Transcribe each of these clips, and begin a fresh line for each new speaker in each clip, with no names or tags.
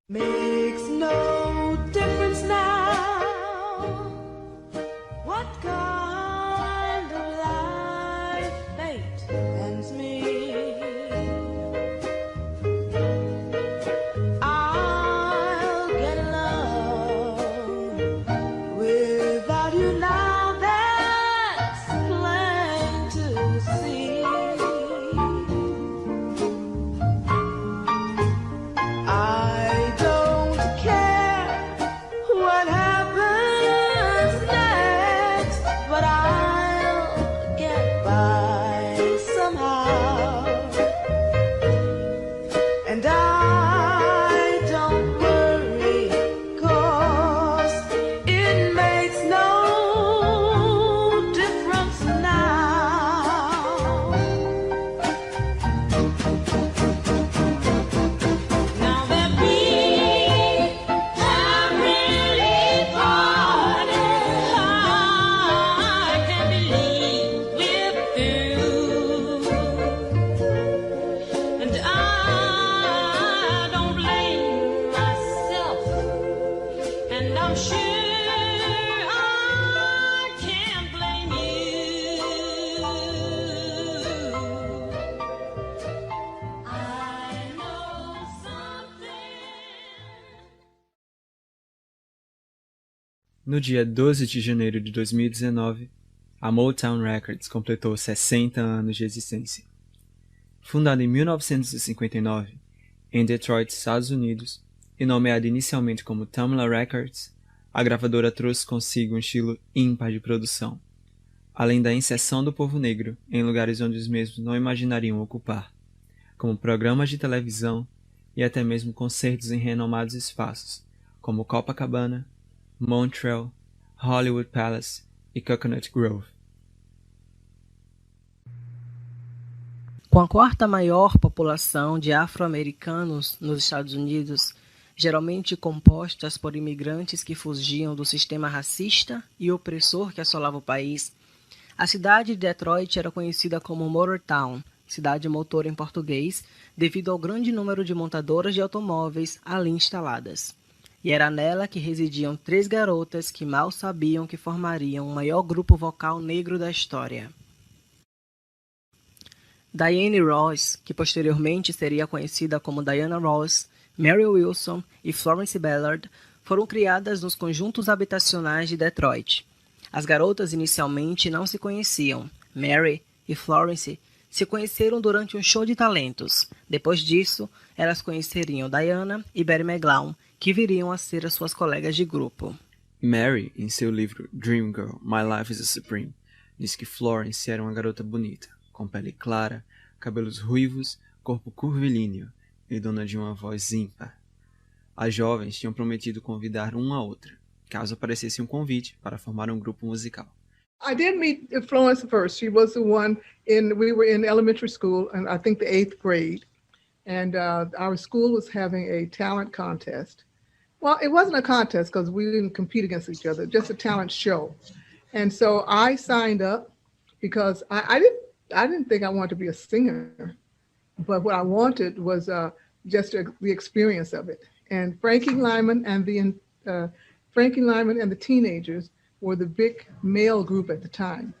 Makes no difference now what kind of life fate hands me. I'll get along without you now, that's plain to see. I don't care what happens next, but I'll get by somehow. And I don't worry, 'cause it makes no difference now. Now that we have really parted, I can't believe we're through. And I don't blame myself, and I'm sure I can't blame you. I know something.
No dia 12 de janeiro de 2019, a Motown Records completou 60 anos de existência. Fundada em 1959, em Detroit, Estados Unidos, e nomeada inicialmente como Tamla Records, a gravadora trouxe consigo um estilo ímpar de produção, além da inserção do povo negro em lugares onde os mesmos não imaginariam ocupar, como programas de televisão e até mesmo concertos em renomados espaços, como Copacabana, Montreal, Hollywood Palace e Coconut Grove.
Com a quarta maior população de afro-americanos nos Estados Unidos, geralmente compostas por imigrantes que fugiam do sistema racista e opressor que assolava o país, a cidade de Detroit era conhecida como Motortown, cidade motor em português, devido ao grande número de montadoras de automóveis ali instaladas. E era nela que residiam 3 garotas que mal sabiam que formariam o maior grupo vocal negro da história. Diana Ross, que posteriormente seria conhecida como Diana Ross, Mary Wilson e Florence Ballard, foram criadas nos conjuntos habitacionais de Detroit. As garotas inicialmente não se conheciam. Mary e Florence se conheceram durante um show de talentos. Depois disso, elas conheceriam Diana e Betty McGlown, que viriam a ser as suas colegas de grupo.
Mary, em seu livro Dream Girl, My Life is a Supreme, diz que Florence era uma garota bonita, com pele clara, cabelos ruivos, corpo curvilíneo e dona de uma voz ímpar. As jovens tinham prometido convidar uma a outra, caso aparecesse um convite para formar um grupo musical.
I did meet Florence first. She was the one we were in elementary school, and I think the 8th grade. And our school was having a talent contest. Well, it wasn't a contest because we didn't compete against each other, just a talent show. And so I signed up because I didn't think I wanted to be a singer, but what I wanted was just the experience of it. And Frankie Lyman and the Teenagers were the big male group at the time.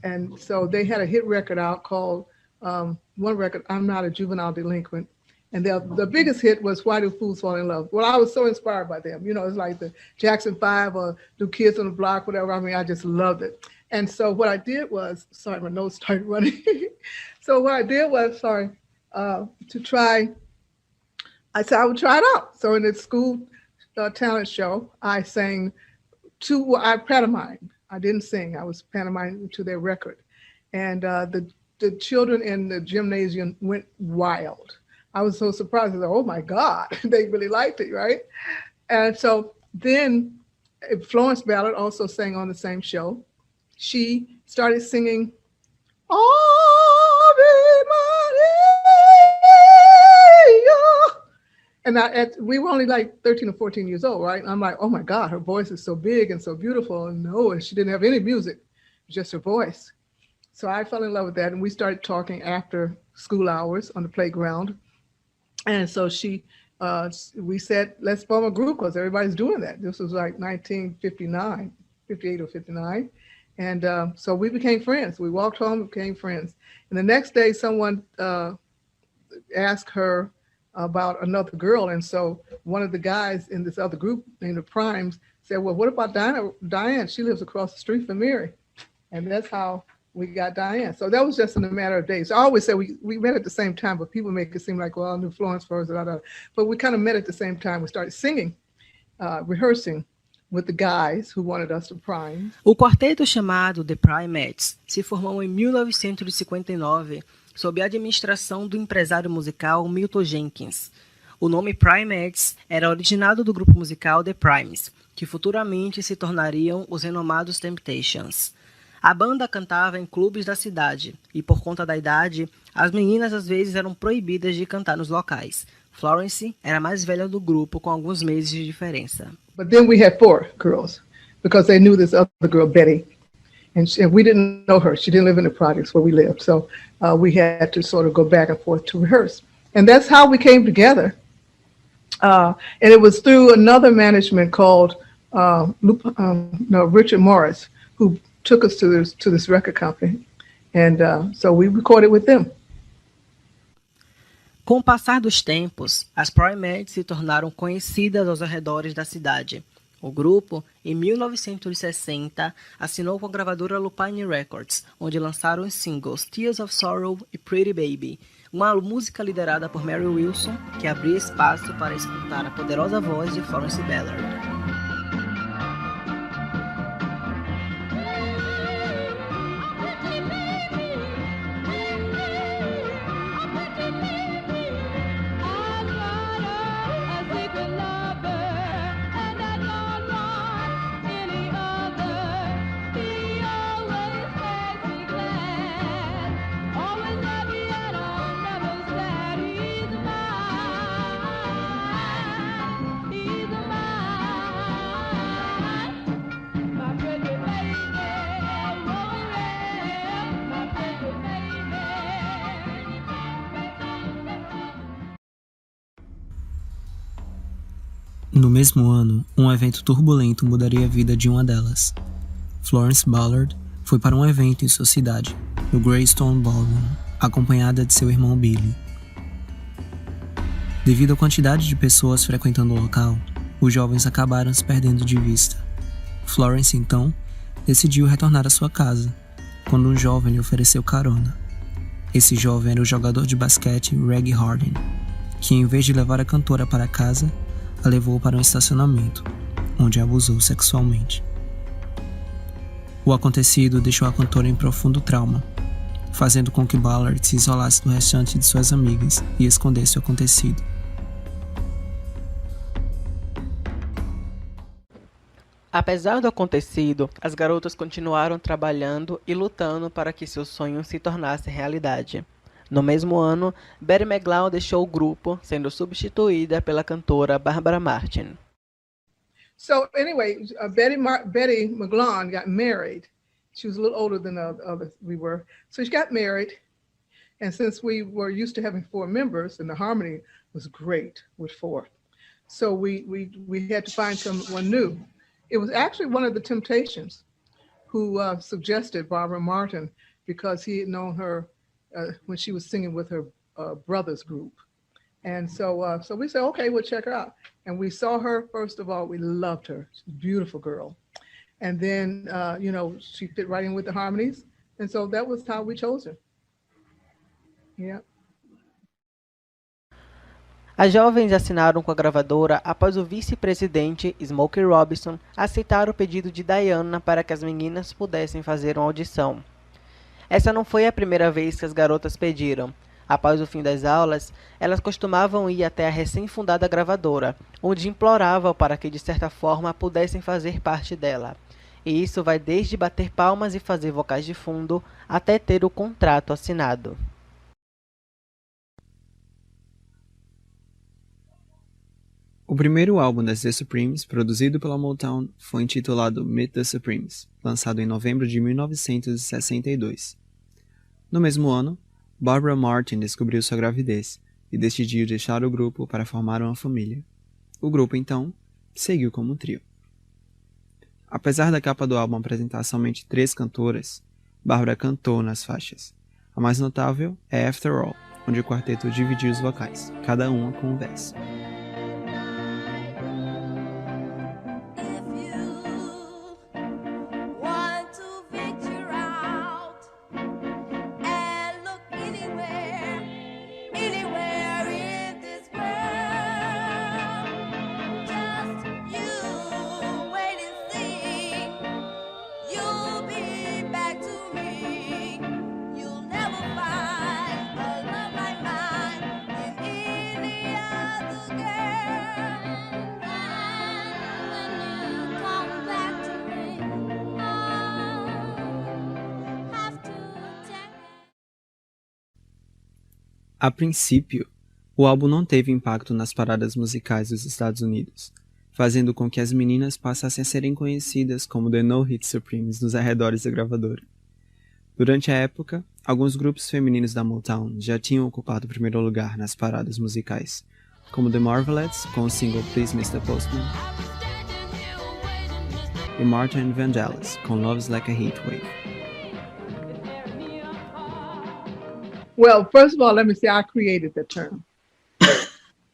And so they had a hit record out called, one record, I'm Not a Juvenile Delinquent. And the biggest hit was Why Do Fools Fall in Love? Well, I was so inspired by them. You know, it's like the Jackson 5 or New Kids on the Block, whatever. I mean, I just loved it. And so what I did was, sorry, my nose started running. So what I did was, to try, I said I would try it out. So in the school talent show, I sang I pantomimed. I didn't sing. I was pantomiming to their record. And the children in the gymnasium went wild. I was so surprised. I said, oh my God, they really liked it, right? And so then Florence Ballard also sang on the same show. She started singing, Ave Maria. And we were only like 13 or 14 years old, right? And I'm like, oh my God, her voice is so big and so beautiful. And she didn't have any music, just her voice. So I fell in love with that. And we started talking after school hours on the playground. And so she we said, let's form a group because everybody's doing that. This was like 1959, 58 or 59. And so we became friends. We walked home, became friends. And the next day, someone asked her about another girl. And so one of the guys in this other group named the Primes said, well, what about Diane? She lives across the street from Mary. And that's how we got Diane. So that was just in a matter of days. I always say we met at the same time, but people make it seem like, well, I knew Florence first. But we kind of met at the same time. We started singing, rehearsing with the guys who wanted us to prime.
O quarteto chamado The Primettes se formou em 1959 sob a administração do empresário musical Milton Jenkins. O nome Primettes era originado do grupo musical The Primes, que futuramente se tornariam os renomados Temptations. A banda cantava em clubes da cidade e, por conta da idade, as meninas às vezes eram proibidas de cantar nos locais. Florence era a mais velha do grupo, com alguns meses de diferença.
But then we had 4 girls because they knew this other girl, Betty. And we didn't know her. She didn't live in the projects where we lived. So we had to sort of go back and forth to rehearse. And that's how we came together. And it was through another management called Richard Morris, who took us to this record company. And so we recorded with them.
Com o passar dos tempos, as Primettes se tornaram conhecidas aos arredores da cidade. O grupo, em 1960, assinou com a gravadora Lupine Records, onde lançaram os singles Tears of Sorrow e Pretty Baby, uma música liderada por Mary Wilson, que abria espaço para escutar a poderosa voz de Florence Ballard.
No mesmo ano, um evento turbulento mudaria a vida de uma delas. Florence Ballard foi para um evento em sua cidade, no Greystone Ballroom, acompanhada de seu irmão Billy. Devido à quantidade de pessoas frequentando o local, os jovens acabaram se perdendo de vista. Florence, então, decidiu retornar à sua casa, quando um jovem lhe ofereceu carona. Esse jovem era o jogador de basquete Reggie Harding, que em vez de levar a cantora para casa, a levou para um estacionamento, onde a abusou sexualmente. O acontecido deixou a cantora em profundo trauma, fazendo com que Ballard se isolasse do restante de suas amigas e escondesse o acontecido.
Apesar do acontecido, as garotas continuaram trabalhando e lutando para que seus sonhos se tornassem realidade. No mesmo ano, Betty McGlown deixou o grupo, sendo substituída pela cantora Barbara Martin.
So anyway, Betty McGlown got married. She was a little older than the others we were. So she got married. And since we were used to having 4 members, and the harmony was great with 4. So we had to find someone new. It was actually one of the Temptations who suggested Barbara Martin because he had known her when she was singing with her brother's group. And so we said, okay, we'll check her out. And we saw her, first of all, we loved her. She's a beautiful girl. And then, she fit right in with the harmonies. And so that was how we chose her. Yeah.
As jovens assinaram com a gravadora após o vice-presidente Smokey Robinson aceitar o pedido de Diana para que as meninas pudessem fazer uma audição. Essa não foi a primeira vez que as garotas pediram. Após o fim das aulas, elas costumavam ir até a recém-fundada gravadora, onde imploravam para que, de certa forma, pudessem fazer parte dela. E isso vai desde bater palmas e fazer vocais de fundo, até ter o contrato assinado.
O primeiro álbum das The Supremes, produzido pela Motown, foi intitulado Meet the Supremes, lançado em novembro de 1962. No mesmo ano, Barbara Martin descobriu sua gravidez e decidiu deixar o grupo para formar uma família. O grupo, então, seguiu como um trio. Apesar da capa do álbum apresentar somente 3 cantoras, Barbara cantou nas faixas. A mais notável é After All, onde o quarteto dividiu os vocais, cada uma com um verso. A princípio, o álbum não teve impacto nas paradas musicais dos Estados Unidos, fazendo com que as meninas passassem a serem conhecidas como The No Hit Supremes nos arredores da gravadora. Durante a época, alguns grupos femininos da Motown já tinham ocupado o primeiro lugar nas paradas musicais, como The Marvelettes com o single Please Mr. Postman e Martha and Vangelis com Love's Like a Heatwave.
Well, first of all, let me say I created the term.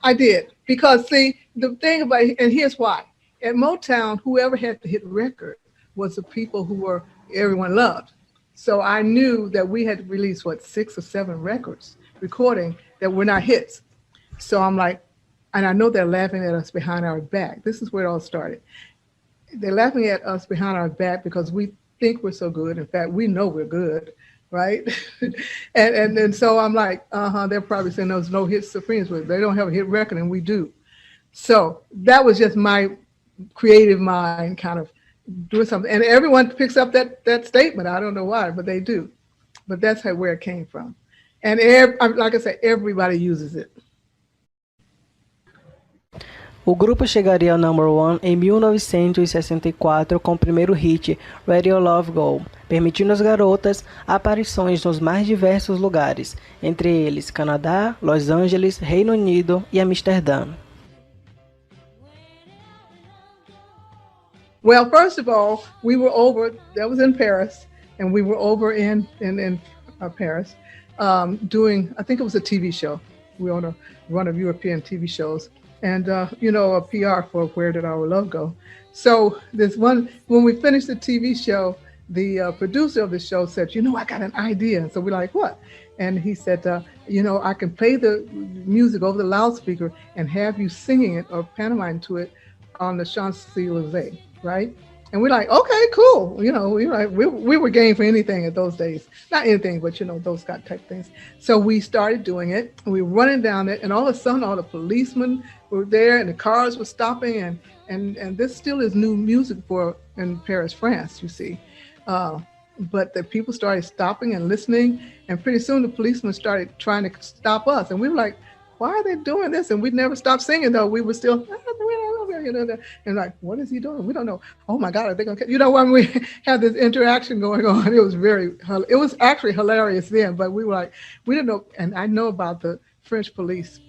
I did. Because, see, the thing about it, and here's why. At Motown, whoever had the hit record was the people who everyone loved. So I knew that we had released, 6 or 7 records, recording that were not hits. So I'm like, and I know they're laughing at us behind our back. This is where it all started. They're laughing at us behind our back because we think we're so good. In fact, we know we're good. Right? and so I'm like, they're probably saying those no hit Supremes, but they don't have a hit record and we do. So that was just my creative mind kind of doing something. And everyone picks up that statement. I don't know why, but they do. But that's where it came from. And like I said, everybody uses it.
O grupo chegaria ao number 1 em 1964 com o primeiro hit, Radio Love Go, permitindo às garotas aparições nos mais diversos lugares, entre eles Canadá, Los Angeles, Reino Unido e Amsterdã.
Well, first of all, we were over, that was in Paris, and we were over in Paris doing, I think it was a TV show. We were on a run of European TV shows. And, a PR for Where Did Our Love Go? So this one, when we finished the TV show, the producer of the show said, I got an idea. So we're like, what? And he said, I can play the music over the loudspeaker and have you singing it or pantomiming to it on the Champs-Élysées, right? And we're like, okay, cool. We were game for anything at those days. Not anything, but, those type things. So we started doing it. And we were running down it. And all of a sudden, all the policemen were there and the cars were stopping. And this still is new music in Paris, France, you see. But the people started stopping and listening. And pretty soon the policemen started trying to stop us. And we were like, why are they doing this? And we never stopped singing, though. We were still, and like, what is he doing? We don't know. Oh my God, are they going to, when we had this interaction going on, it was actually hilarious then, but we were like, we didn't know. And I know about the French police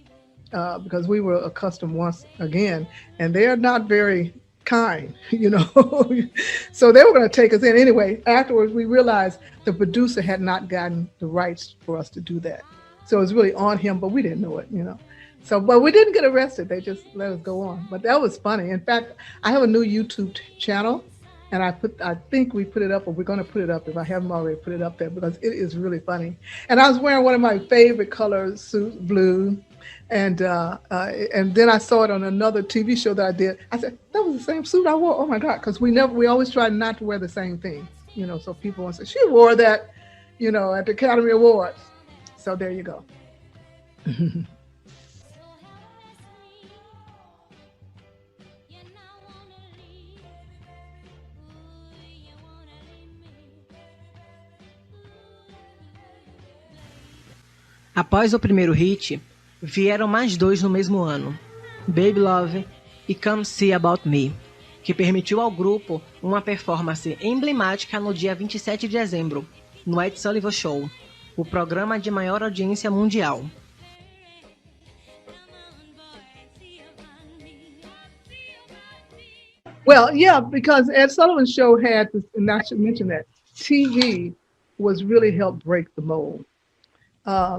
because we were accustomed once again, and they are not very kind, So they were going to take us in. Anyway, afterwards, we realized the producer had not gotten the rights for us to do that. So it was really on him, but we didn't know it, So, but we didn't get arrested. They just let us go on. But that was funny. In fact, I have a new YouTube channel, and I think we put it up, or we're going to put it up if I haven't already put it up there, because it is really funny. And I was wearing one of my favorite colors, suit, blue, and then I saw it on another TV show that I did. I said, that was the same suit I wore. Oh my God, because we always try not to wear the same thing, So people want to say, she wore that, at the Academy Awards. So there you go.
Após o primeiro hit, vieram mais 2 no mesmo ano, Baby Love e Come See About Me, que permitiu ao grupo uma performance emblemática no dia 27 de dezembro, no Ed Sullivan Show, o programa de maior audiência mundial.
Well, yeah, because Ed Sullivan's show had this, and I should mention that TV was really helped break the mold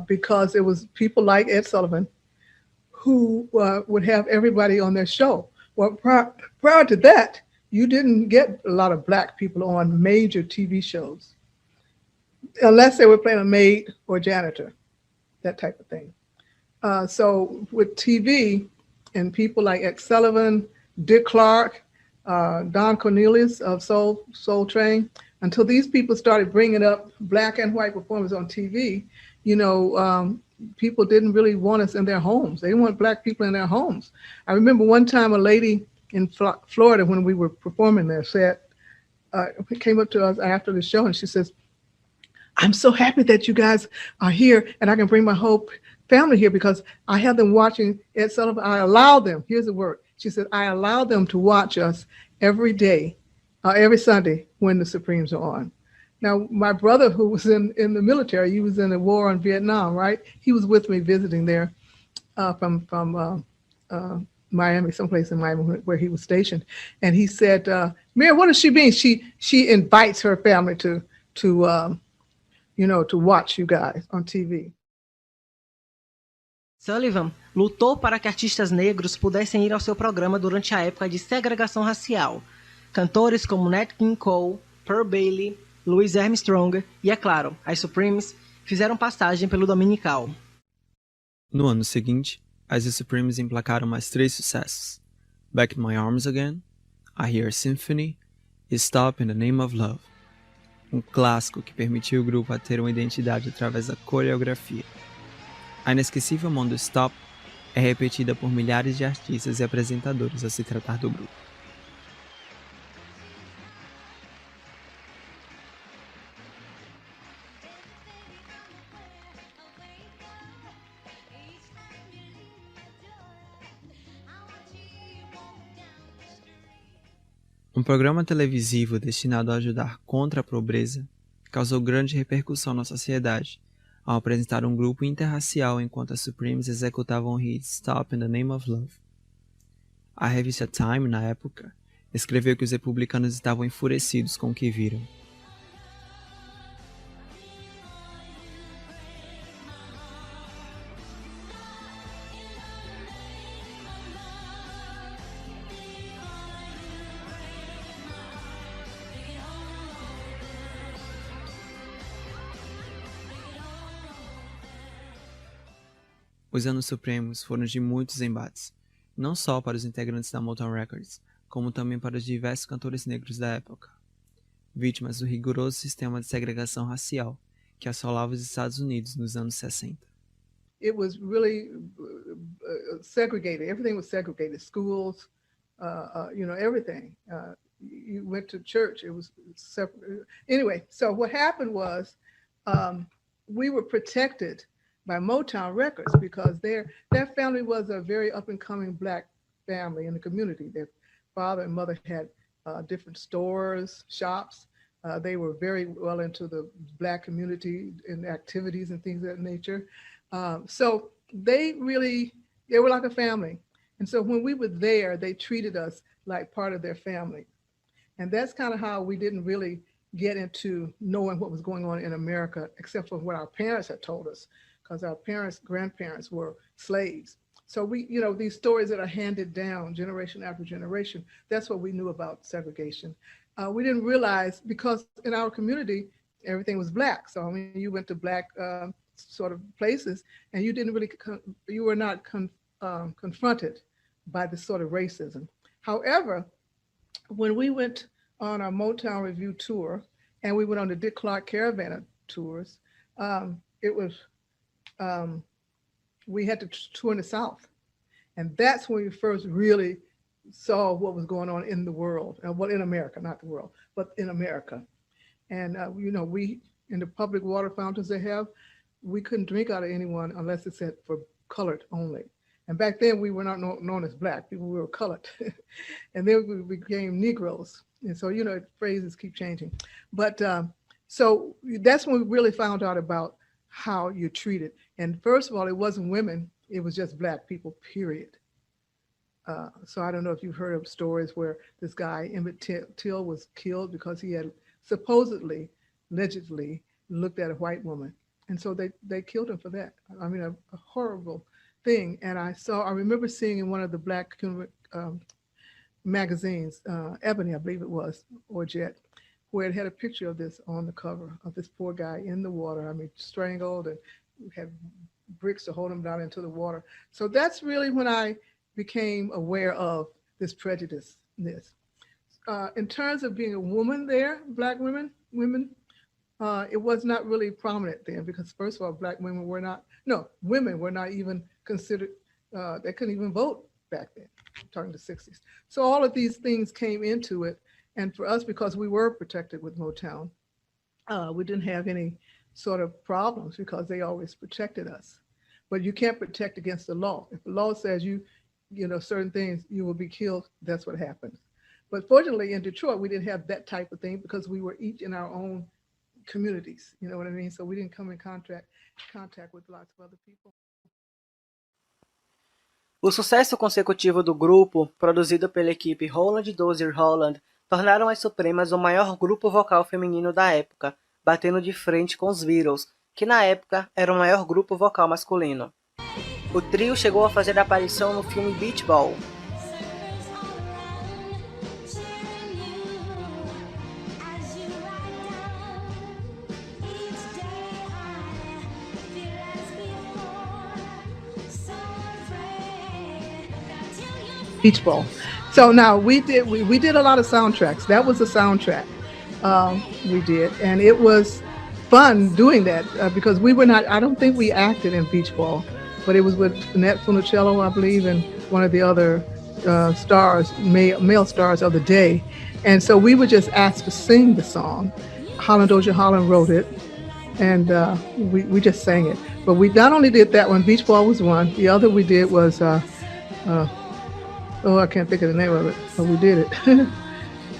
because it was people like Ed Sullivan who would have everybody on their show. Well, prior to that, you didn't get a lot of black people on major TV shows unless they were playing a maid or janitor, that type of thing. So with TV and people like Ed Sullivan, Dick Clark, Don Cornelius of Soul Train, until these people started bringing up black and white performers on TV, you know, people didn't really want us in their homes. They didn't want black people in their homes. I remember one time a lady in Florida when we were performing there said, came up to us after the show and she says, I'm so happy that you guys are here and I can bring my whole family here because I have them watching Ed Sullivan. I allow them, here's the word. She said, I allow them to watch us every day, every Sunday when the Supremes are on. Now, my brother who was in the military, he was in the war in Vietnam, right? He was with me visiting there from Miami, someplace in Miami where he was stationed. And he said, Mary, what does she mean? She invites her family to watch you guys on TV.
Sullivan lutou para que artistas negros pudessem ir ao seu programa durante a época de segregação racial. Cantores como Nat King Cole, Pearl Bailey, Louis Armstrong e, é claro, as Supremes fizeram passagem pelo Dominical.
No ano seguinte, as The Supremes emplacaram mais 3 sucessos: Back in My Arms Again, I Hear a Symphony e Stop in the Name of Love, um clássico que permitiu o grupo a ter uma identidade através da coreografia. A inesquecível mão do Stop é repetida por milhares de artistas e apresentadores ao se tratar do grupo. Um programa televisivo destinado a ajudar contra a pobreza causou grande repercussão na sociedade ao apresentar um grupo interracial enquanto as Supremes executavam o hit Stop in the Name of Love. A revista Time, na época, escreveu que os republicanos estavam enfurecidos com o que viram. Os anos supremos foram de muitos embates, não só para os integrantes da Motown Records, como também para os diversos cantores negros da época, vítimas do rigoroso sistema de segregação racial que assolava os Estados Unidos nos anos 60.
It was really segregated. Everything was segregated. Schools, everything. You went to church. It was separate. Anyway, so what happened was we were protected by Motown Records because their family was a very up and coming black family in the community. Their father and mother had different stores, shops. They were very well into the black community and activities and things of that nature. So they were like a family. And so when we were there, they treated us like part of their family. And that's kind of how we didn't really get into knowing what was going on in America, except for what our parents had told us, because our grandparents were slaves. So we, these stories that are handed down generation after generation, that's what we knew about segregation. We didn't realize, because in our community, everything was black. So I mean, you went to black sort of places and you were not confronted by this sort of racism. However, when we went on our Motown Review tour and we went on the Dick Clark Caravan tours, we had to tour in the South. And that's when we first really saw what was going on in the world. Well, in America, not the world, but in America. And, we, in the public water fountains they have, we couldn't drink out of anyone unless it said for colored only. And back then we were not known as black people, we were colored. And then we became Negroes. And so, phrases keep changing. But so that's when we really found out about how you're treated. And first of all, it wasn't women, it was just black people, period. So I don't know if you've heard of stories where this guy, Emmett Till, was killed because he had supposedly, allegedly, looked at a white woman. And so they killed him for that. I mean, a horrible thing. And I remember seeing in one of the black magazines, Ebony, I believe it was, or Jet, where it had a picture of this on the cover of this poor guy in the water. I mean, strangled and had bricks to hold him down into the water. So that's really when I became aware of this prejudice. In terms of being a woman there, black women, it was not really prominent then because first of all, black women were not, no, women were not even considered, they couldn't even vote back then, starting the 60s. So all of these things came into it. And for us, because we were protected with Motown, we didn't have any sort of problems because they always protected us. But you can't protect against the law. If the law says you know, certain things, you will be killed, that's what happens. But fortunately in Detroit, we didn't have that type of thing because we were each in our own communities, you know what I mean? So we didn't come in contact with lots of other people.
O sucesso consecutivo do grupo, produzido pela equipe Holland Dozier Holland, tornaram as Supremas o maior grupo vocal feminino da época, batendo de frente com os Beatles, que na época era o maior grupo vocal masculino. O trio chegou a fazer aparição no filme Beach Ball.
Circles all around, cheering you as you ride down. Each day I feel as before, so afraid till you
Beach Ball. So now we did a lot of soundtracks. That was a soundtrack we did, and it was fun doing that because we were not. I don't think we acted in Beach Ball, but it was with Annette Funicello, I believe, and one of the other stars, male stars of the day, and so we were just asked to sing the song. Holland Dozier Holland wrote it, and we just sang it. But we not only did that one. Beach Ball was one. The other we did was. I can't think of the name of it, but we did it.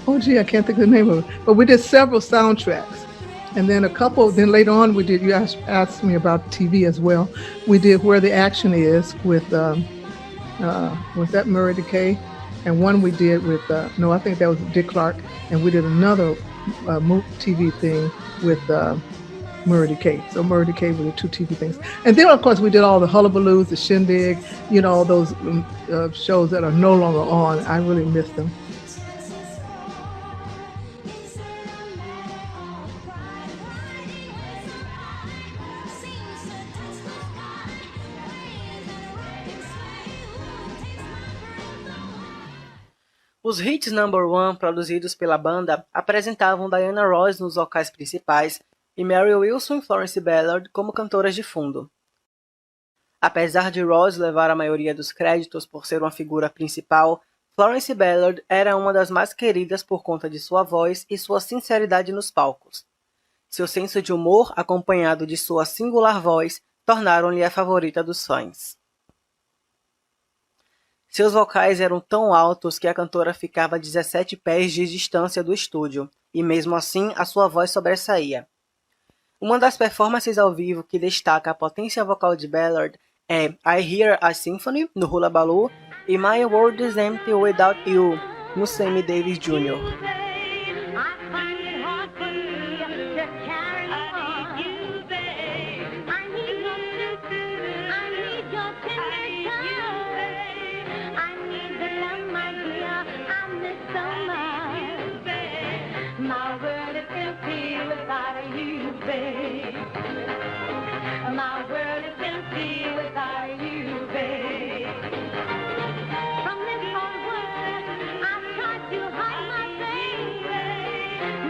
Oh, gee, I can't think of the name of it. But we did several soundtracks. And then then later on, we did, you asked me about TV as well. We did Where the Action Is with was that Murray Decay? And one we did with, I think that was Dick Clark. And we did another TV thing with Murray Decay. So Murray Decay, we did two TV things. And then, of course, we did all the Hullabaloos, the Shindig, you know, those shows that are no longer on. I really miss them.
Os hits number one produzidos pela banda apresentavam Diana Ross nos vocais principais e Mary Wilson e Florence Ballard como cantoras de fundo. Apesar de Ross levar a maioria dos créditos por ser uma figura principal, Florence Ballard era uma das mais queridas por conta de sua voz e sua sinceridade nos palcos. Seu senso de humor, acompanhado de sua singular voz, tornaram-lhe a favorita dos fãs. Seus vocais eram tão altos que a cantora ficava a 17 pés de distância do estúdio, e mesmo assim a sua voz sobressaía. Uma das performances ao vivo que destaca a potência vocal de Ballard é I Hear a Symphony, no Hullabaloo, e My World is Empty Without You, no Sammy Davis Jr.
My world is empty without you, babe. My world is empty without you, babe. From this whole world, I've tried to hide my face,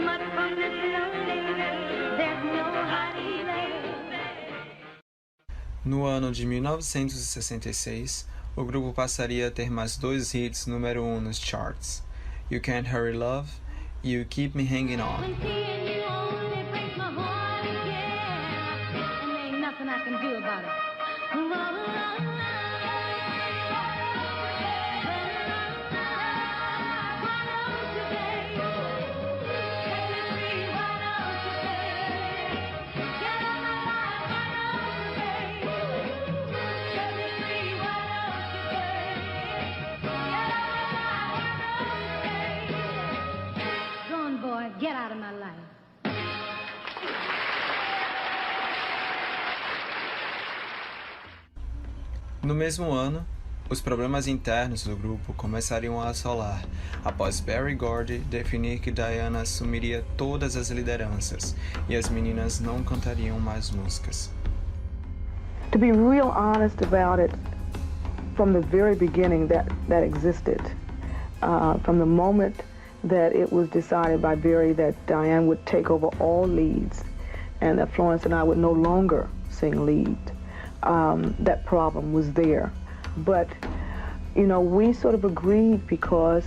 but from this loneliness, there's no hiding place.
No ano de 1966, o grupo passaria a ter mais 2 hits número 1 nos charts: You Can't Hurry Love e You Keep Me Hanging On.
When seeing you only breaks my heart, yeah, and there ain't nothing I can do about it. boy, get out of my life.
No mesmo ano, os problemas internos do grupo começariam a assolar, após Berry Gordy definir que Diana assumiria todas as lideranças e as meninas não cantariam mais músicas.
To be real honest about it, from the very beginning that existed, from the moment that it was decided by Berry that Diane would take over all leads and that Florence and I would no longer sing lead, that problem was there. But, you know, we sort of agreed because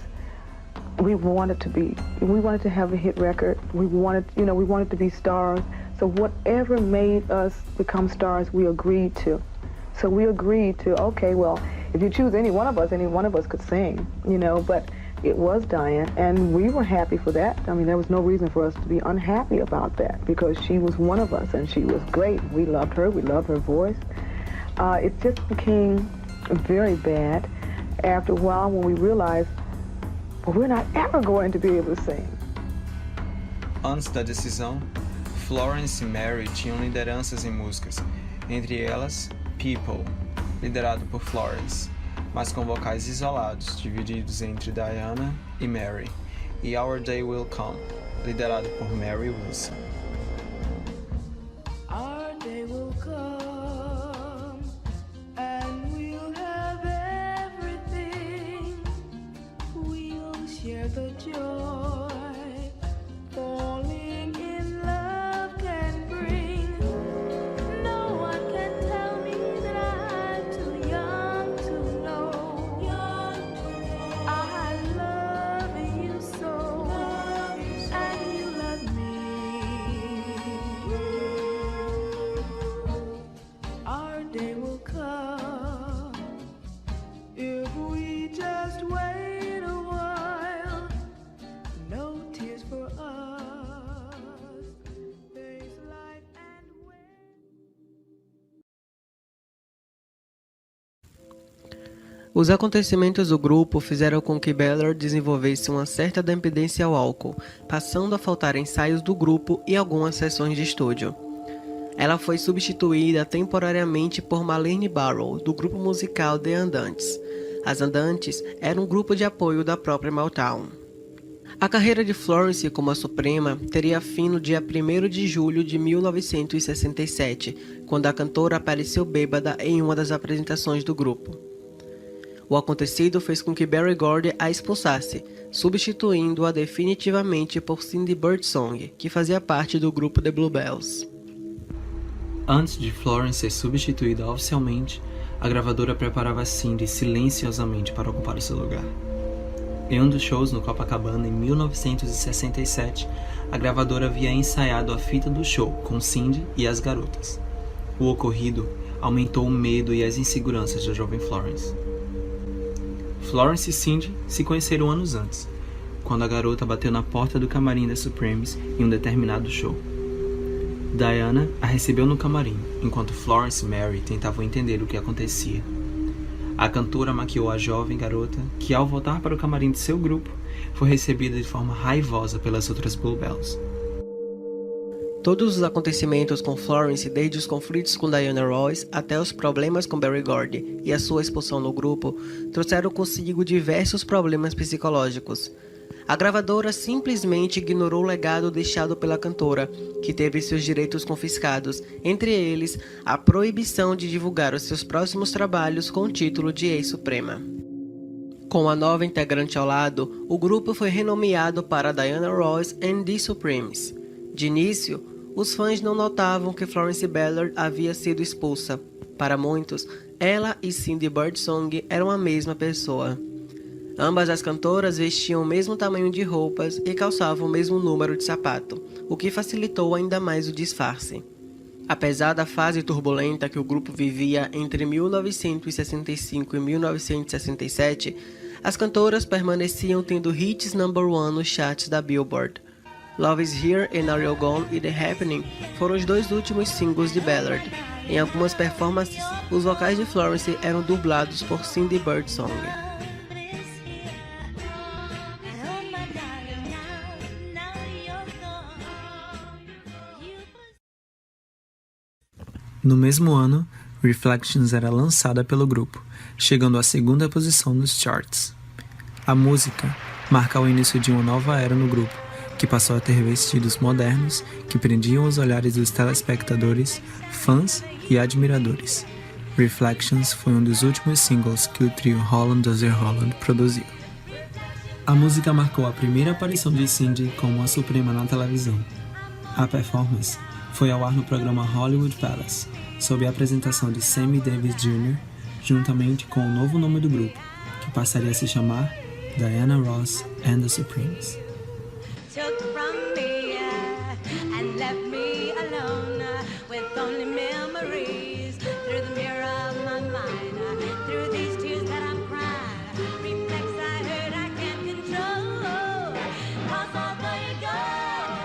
we wanted to have a hit record. We wanted to be stars. So whatever made us become stars, we agreed to. So we agreed to, okay, well, if you choose any one of us could sing, you know, but it was Diane, and we were happy for that. I mean, there was no reason for us to be unhappy about that because she was one of us and she was great. We loved her voice. It just became very bad after a while when we realized, well, we're not ever going to be able to sing.
Antes da decisão, Florence e Mary tinham lideranças em músicas, entre elas People, liderado por Florence, mas com vocais isolados, divididos entre Diana e Mary, e Our Day Will Come, liderado por Mary Wilson.
Our day will come and we'll have everything. We'll share the joy falling in love can bring. No one can tell me that I'm too young to know. I love you so, and you love me. Our day will come if we just wait a while. No tears for us. Face light and wait.
Os acontecimentos do grupo fizeram com que Ballard desenvolvesse uma certa dependência ao álcool, passando a faltar ensaios do grupo e algumas sessões de estúdio. Ela foi substituída temporariamente por Marlene Barrow, do grupo musical The Andantes. As Andantes eram um grupo de apoio da própria Motown. A carreira de Florence como a Suprema teria fim no dia 1º de julho de 1967, quando a cantora apareceu bêbada em uma das apresentações do grupo. O acontecido fez com que Berry Gordy a expulsasse, substituindo-a definitivamente por Cindy Birdsong, que fazia parte do grupo The Bluebells.
Antes de Florence ser substituída oficialmente, a gravadora preparava Cindy silenciosamente para ocupar o seu lugar. Em um dos shows no Copacabana, em 1967, a gravadora havia ensaiado a fita do show com Cindy e as garotas. O ocorrido aumentou o medo e as inseguranças da jovem Florence. Florence e Cindy se conheceram anos antes, quando a garota bateu na porta do camarim da Supremes em um determinado show. Diana a recebeu no camarim, enquanto Florence e Mary tentavam entender o que acontecia. A cantora maquiou a jovem garota, que ao voltar para o camarim de seu grupo, foi recebida de forma raivosa pelas outras Bluebells.
Todos os acontecimentos com Florence, desde os conflitos com Diana Ross até os problemas com Berry Gordy e a sua expulsão do grupo, trouxeram consigo diversos problemas psicológicos. A gravadora simplesmente ignorou o legado deixado pela cantora, que teve seus direitos confiscados, entre eles a proibição de divulgar os seus próximos trabalhos com o título de ex-suprema. Com a nova integrante ao lado, o grupo foi renomeado para Diana Ross and the Supremes. De início, os fãs não notavam que Florence Ballard havia sido expulsa. Para muitos, ela e Cindy Birdsong eram a mesma pessoa. Ambas as cantoras vestiam o mesmo tamanho de roupas e calçavam o mesmo número de sapato, o que facilitou ainda mais o disfarce. Apesar da fase turbulenta que o grupo vivia entre 1965 e 1967, as cantoras permaneciam tendo hits #1 nos charts da Billboard. Love Is Here and Are You Gone e The Happening foram os dois últimos singles de Ballard. Em algumas performances, os vocais de Florence eram dublados por Cindy Birdsong.
Oh my darling, now you're
No mesmo ano, Reflections era lançada pelo grupo, chegando à segunda posição nos charts. A música marca o início de uma nova era no grupo, que passou a ter vestidos modernos que prendiam os olhares dos telespectadores, fãs e admiradores. Reflections foi um dos últimos singles que o trio Holland Dozier Holland produziu. A música marcou a primeira aparição de Cindy como a Suprema na televisão. A performance foi ao ar no programa Hollywood Palace, sob a apresentação de Sammy Davis Jr., juntamente com o novo nome do grupo, que passaria a se chamar Diana Ross and the Supremes.
Took from me and left me alone with only memories through the mirror of my mind, through these tears that I'm crying, reflex I heard I can't control. 'Cause although you go,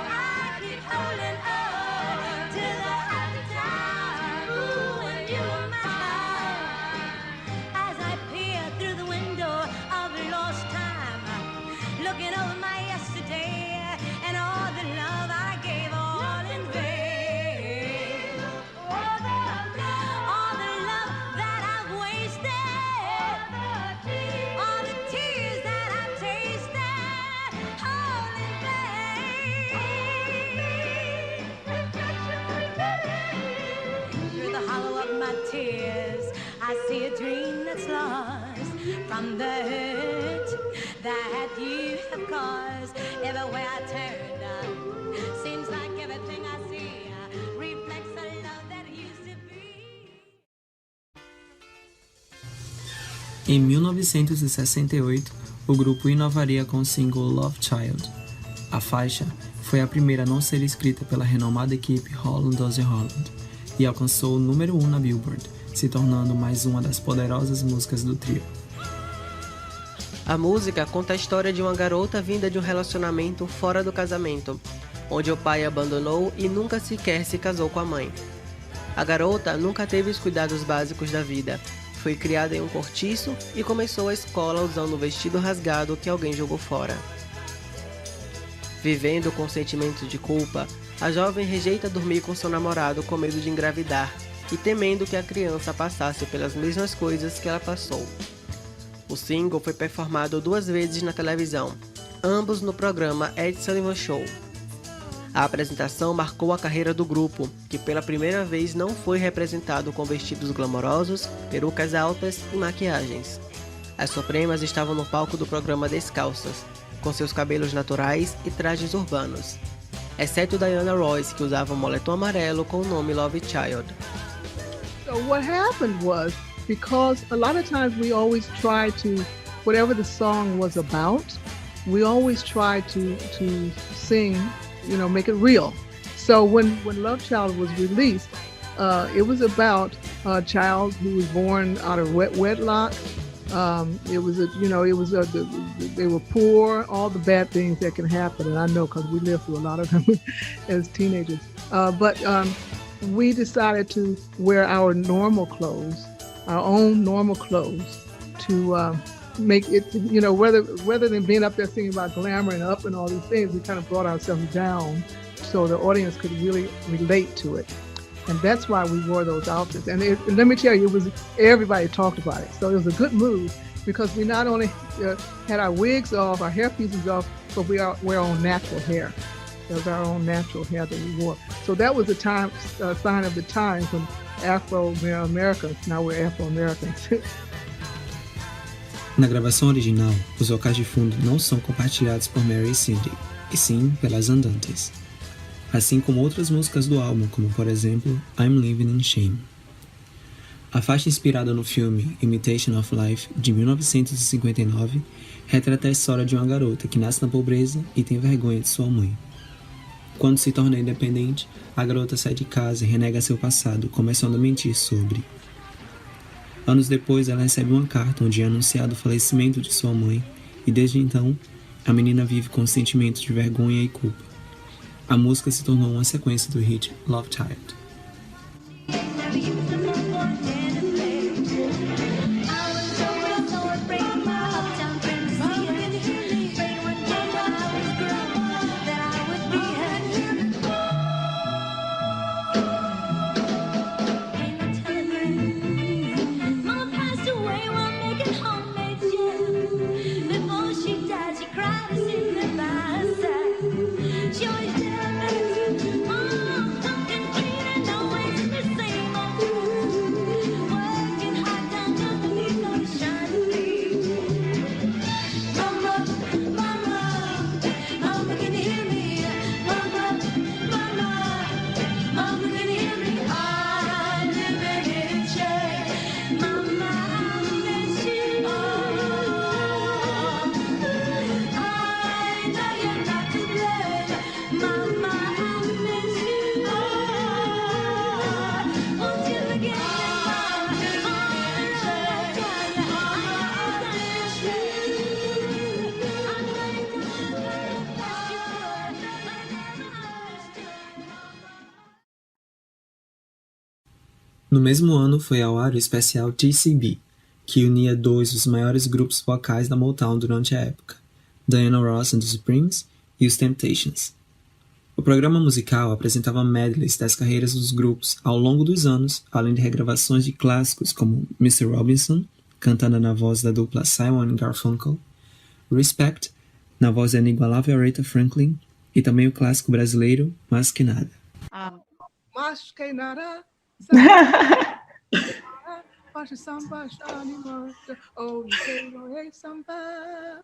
I keep holding on to the happy time. Ooh, when you were mine. As I peer through the window of lost time, looking over my yesterday and all the love I gave all in vain. All the love that I've wasted, all the tears that I've tasted, all in vain. Through the hollow of my tears, I see a dream that's lost from the hurt that you have caused. Everywhere I turn, seems like everything I see reflects the love that used to be.
Em 1968, o grupo inovaria com o single Love Child. A faixa foi a primeira a não ser escrita pela renomada equipe Holland Dozier Holland e alcançou o número 1 na Billboard, se tornando mais uma das poderosas músicas do trio.
A música conta a história de uma garota vinda de um relacionamento fora do casamento, onde o pai a abandonou e nunca sequer se casou com a mãe. A garota nunca teve os cuidados básicos da vida, foi criada em um cortiço e começou a escola usando um vestido rasgado que alguém jogou fora. Vivendo com sentimentos de culpa, a jovem rejeita dormir com seu namorado com medo de engravidar e temendo que a criança passasse pelas mesmas coisas que ela passou. O single foi performado 2 vezes na televisão, ambos no programa Ed Sullivan Show. A apresentação marcou a carreira do grupo, que pela primeira vez não foi representado com vestidos glamourosos, perucas altas e maquiagens. As Supremas estavam no palco do programa descalças, com seus cabelos naturais e trajes urbanos, exceto Diana Ross, que usava um moletom amarelo com o nome Love Child.
So what happened was, because a lot of times we always try to, whatever the song was about, we always try to sing, make it real. So when Love Child was released, it was about a child who was born out of wedlock. They were poor, all the bad things that can happen, and I know because we lived through a lot of them as teenagers. But we decided to wear our normal clothes, our own normal clothes, to make it, rather than being up there singing about glamour and up and all these things, we kind of brought ourselves down so the audience could really relate to it. And that's why we wore those outfits. And let me tell you, everybody talked about it. So it was a good move because we not only had our wigs off, our hair pieces off, but we wear our own natural hair. It was our own natural hair that we wore. So that was a sign of the times when Afro-Americans, now we're Afro-Americans.
Na gravação original, os vocais de fundo não são compartilhados por Mary e Cindy, e sim pelas Andantes, assim como outras músicas do álbum, como por exemplo I'm Living in Shame. A faixa inspirada no filme Imitation of Life, de 1959, retrata a história de uma garota que nasce na pobreza e tem vergonha de sua mãe. Quando se torna independente, a garota sai de casa e renega seu passado, começando a mentir sobre. Anos depois, ela recebe uma carta onde é anunciado o falecimento de sua mãe, e desde então, a menina vive com sentimentos de vergonha e culpa. A música se tornou uma sequência do hit Love Child. No mesmo ano foi ao ar o especial TCB, que unia dois dos maiores grupos vocais da Motown durante a época, Diana Ross and the Supremes e os Temptations. O programa musical apresentava medleys das carreiras dos grupos ao longo dos anos, além de regravações de clássicos como Mr. Robinson, cantada na voz da dupla Simon & Garfunkel, Respect, na voz da inigualável Aretha Franklin, e também o clássico brasileiro Mas Que Nada.
Mas que nada. Baixa samba, anima. Oh, you say, oh, hey, samba.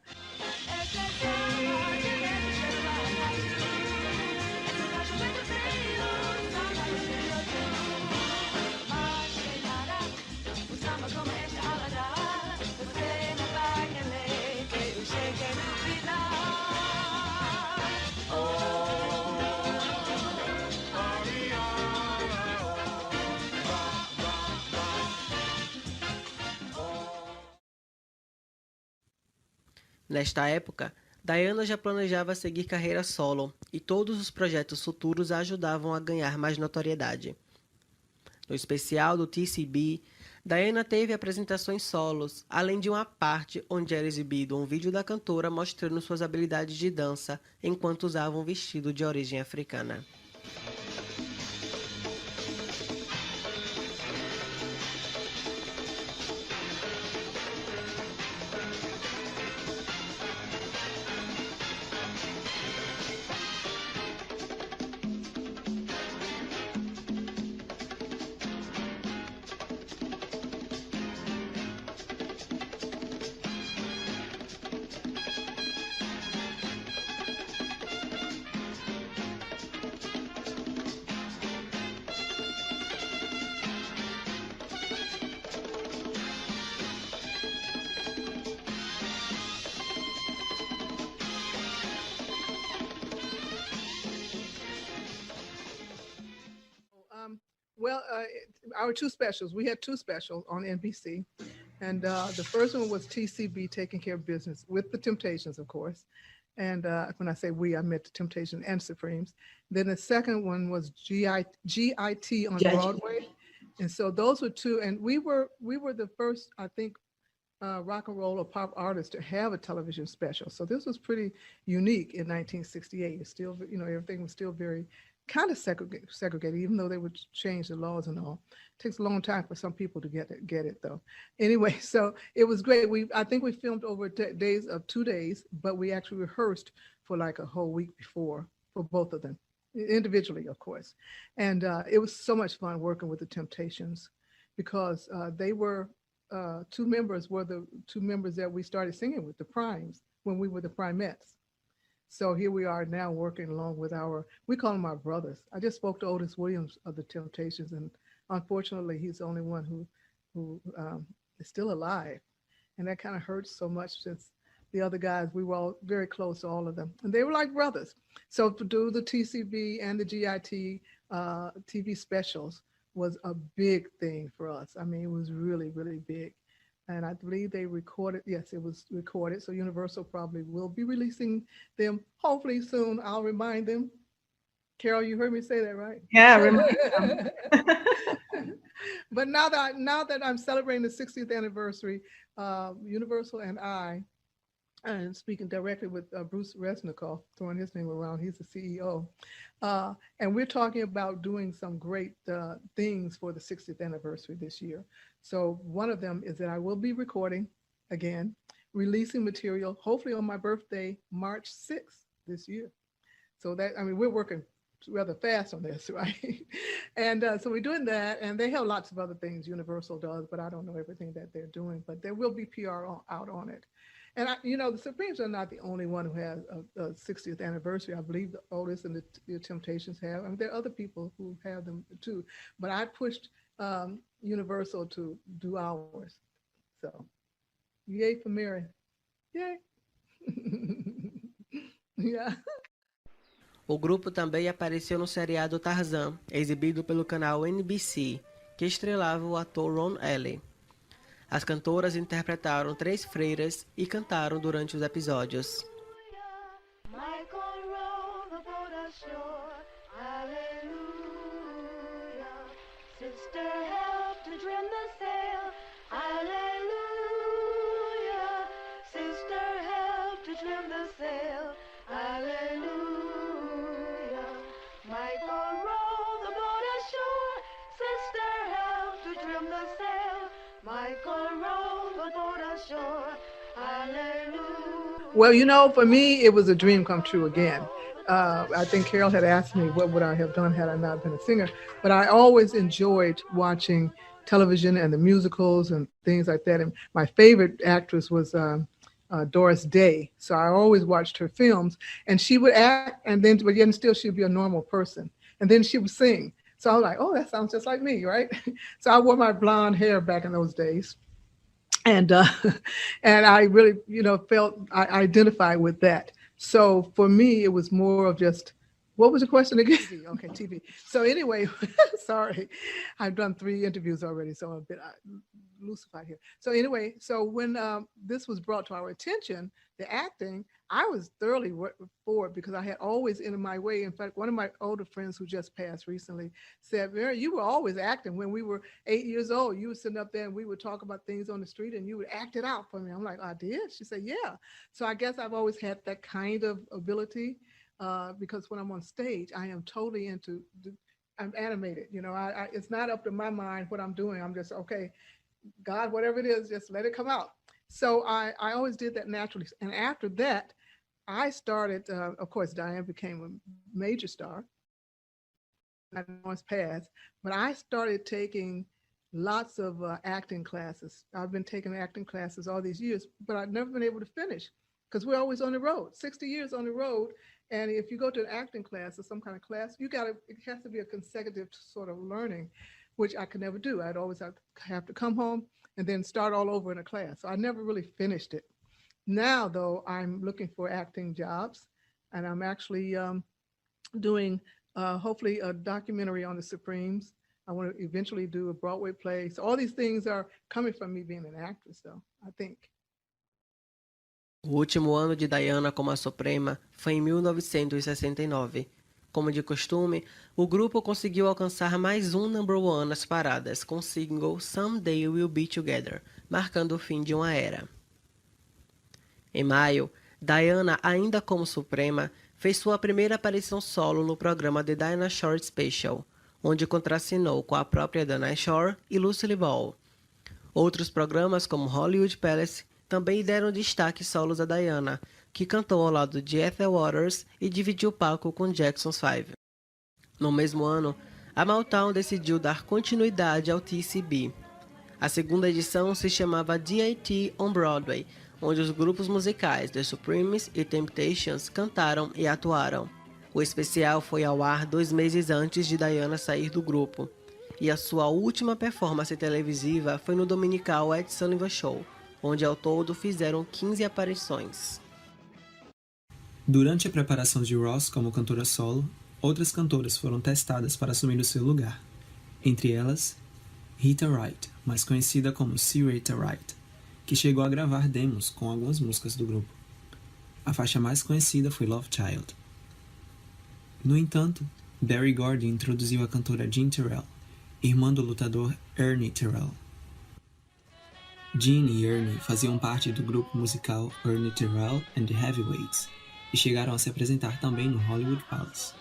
Nesta época, Diana já planejava seguir carreira solo e todos os projetos futuros a ajudavam a ganhar mais notoriedade. No especial do TCB, Diana teve apresentações solos, além de uma parte onde era exibido um vídeo da cantora mostrando suas habilidades de dança enquanto usava um vestido de origem africana.
Well, our two specials, we had two specials on NBC. And the first one was TCB, Taking Care of Business, with the Temptations, of course. And when I say we, I meant the Temptations and Supremes. Then the second one was GIT on Broadway. And so those were two. And we were the first, I think, rock and roll or pop artists to have a television special. So this was pretty unique in 1968. It's still, everything was still very kind of segregated, even though they would change the laws and all. It takes a long time for some people to get it though. Anyway, so it was great. I think we filmed over 2 days, but we actually rehearsed for like a whole week before for both of them, individually, of course. And it was so much fun working with the Temptations because they were, two members were the two members that we started singing with, the Primes, when we were the Primettes. So here we are now working along with we call them our brothers. I just spoke to Otis Williams of the Temptations, and unfortunately, he's the only one who is still alive. And that kind of hurts so much since the other guys, we were all very close to all of them. And they were like brothers. So to do the TCB and the GIT TV specials was a big thing for us. I mean, it was really, really big. And I believe they recorded, yes, it was recorded. So Universal probably will be releasing them hopefully soon. I'll remind them. Carol, you heard me say that, right?
Yeah, remind them.
But now that I'm celebrating the 60th anniversary, Universal and speaking directly with Bruce Resnikoff, throwing his name around, he's the CEO. And we're talking about doing some great things for the 60th anniversary this year. So one of them is that I will be recording again, releasing material, hopefully on my birthday, March 6th this year. So we're working rather fast on this, right? And so we're doing that, and they have lots of other things Universal does, but I don't know everything that they're doing, but there will be PR out on it. And the Supremes are not the only one who has a 60th anniversary. I believe the Otis and the Temptations have. I mean, there are other people who have them too. But I pushed Universal to do ours. So, yay for Mary. Yay. Yeah.
O grupo também apareceu no seriado Tarzan, exibido pelo canal NBC, que estrelava o ator Ron Ely. As cantoras interpretaram 3 freiras e cantaram durante os episódios.
Michael rowed the boat ashore, hallelujah. Sister Helen
trim the sail. Hallelujah. Michael, row the boat ashore. Sister, help to trim the sail. Michael, row the boat ashore. Hallelujah.
Well, you know, for me, it was a dream come true again. I think Carol had asked me what would I have done had I not been a singer, but I always enjoyed watching television and the musicals and things like that. And my favorite actress was Doris Day. So I always watched her films, and she would act, and then, but yet still she'd be a normal person. And then she would sing. So I was like, oh, that sounds just like me, right? So I wore my blonde hair back in those days. And and I really, you know, felt I identified with that. So for me, it was more of just, what was the question again? TV. Okay, TV. So anyway, sorry, I've done 3 interviews already, so I'm a bit lucified here. So anyway, so when this was brought to our attention, the acting, I was thoroughly for it because I had always in my way. In fact, one of my older friends who just passed recently said, Mary, you were always acting. When we were 8 years old, you were sitting up there and we would talk about things on the street and you would act it out for me. I'm like, I did? She said, yeah. So I guess I've always had that kind of ability because when I'm on stage, I am totally I'm animated. You know, it's not up to my mind what I'm doing. I'm just, okay, God, whatever it is, just let it come out. So I always did that naturally. And after that, I started, of course, Diane became a major star. I once passed, but I started taking lots of acting classes. I've been taking acting classes all these years, but I've never been able to finish because we're always on the road, 60 years on the road. And if you go to an acting class or some kind of class, it has to be a consecutive sort of learning, which I could never do. I'd always have to come home and then start all over in a class. So I never really finished it. Now, though, I'm looking for acting jobs, and I'm actually doing hopefully a documentary on the Supremes. I want to eventually do a Broadway play. So all these things are coming from me being an actress, though, I think.
O último ano de Diana como a Suprema foi em 1969. Como de costume, o grupo conseguiu alcançar mais um number one nas paradas com o single Someday We'll Be Together, marcando o fim de uma era. Em maio, Diana, ainda como Suprema, fez sua primeira aparição solo no programa The Dinah Shore Special, onde contracenou com a própria Dinah Shore e Lucille Ball. Outros programas, como Hollywood Palace, também deram destaque solos a Diana, que cantou ao lado de Ethel Waters e dividiu o palco com Jackson 5. No mesmo ano, a Motown decidiu dar continuidade ao TCB. A segunda edição se chamava DAT on Broadway, onde os grupos musicais The Supremes e Temptations cantaram e atuaram. O especial foi ao ar 2 meses antes de Diana sair do grupo, e a sua última performance televisiva foi no dominical Ed Sullivan Show, onde ao todo fizeram 15 aparições.
Durante a preparação de Ross como cantora solo, outras cantoras foram testadas para assumir o seu lugar. Entre elas, Rita Wright, mais conhecida como C. Rita Wright, que chegou a gravar demos com algumas músicas do grupo. A faixa mais conhecida foi Love Child. No entanto, Berry Gordy introduziu a cantora Jean Terrell, irmã do lutador Ernie Terrell. Jean e Ernie faziam parte do grupo musical Ernie Terrell and the Heavyweights e chegaram a se apresentar também no Hollywood Palace.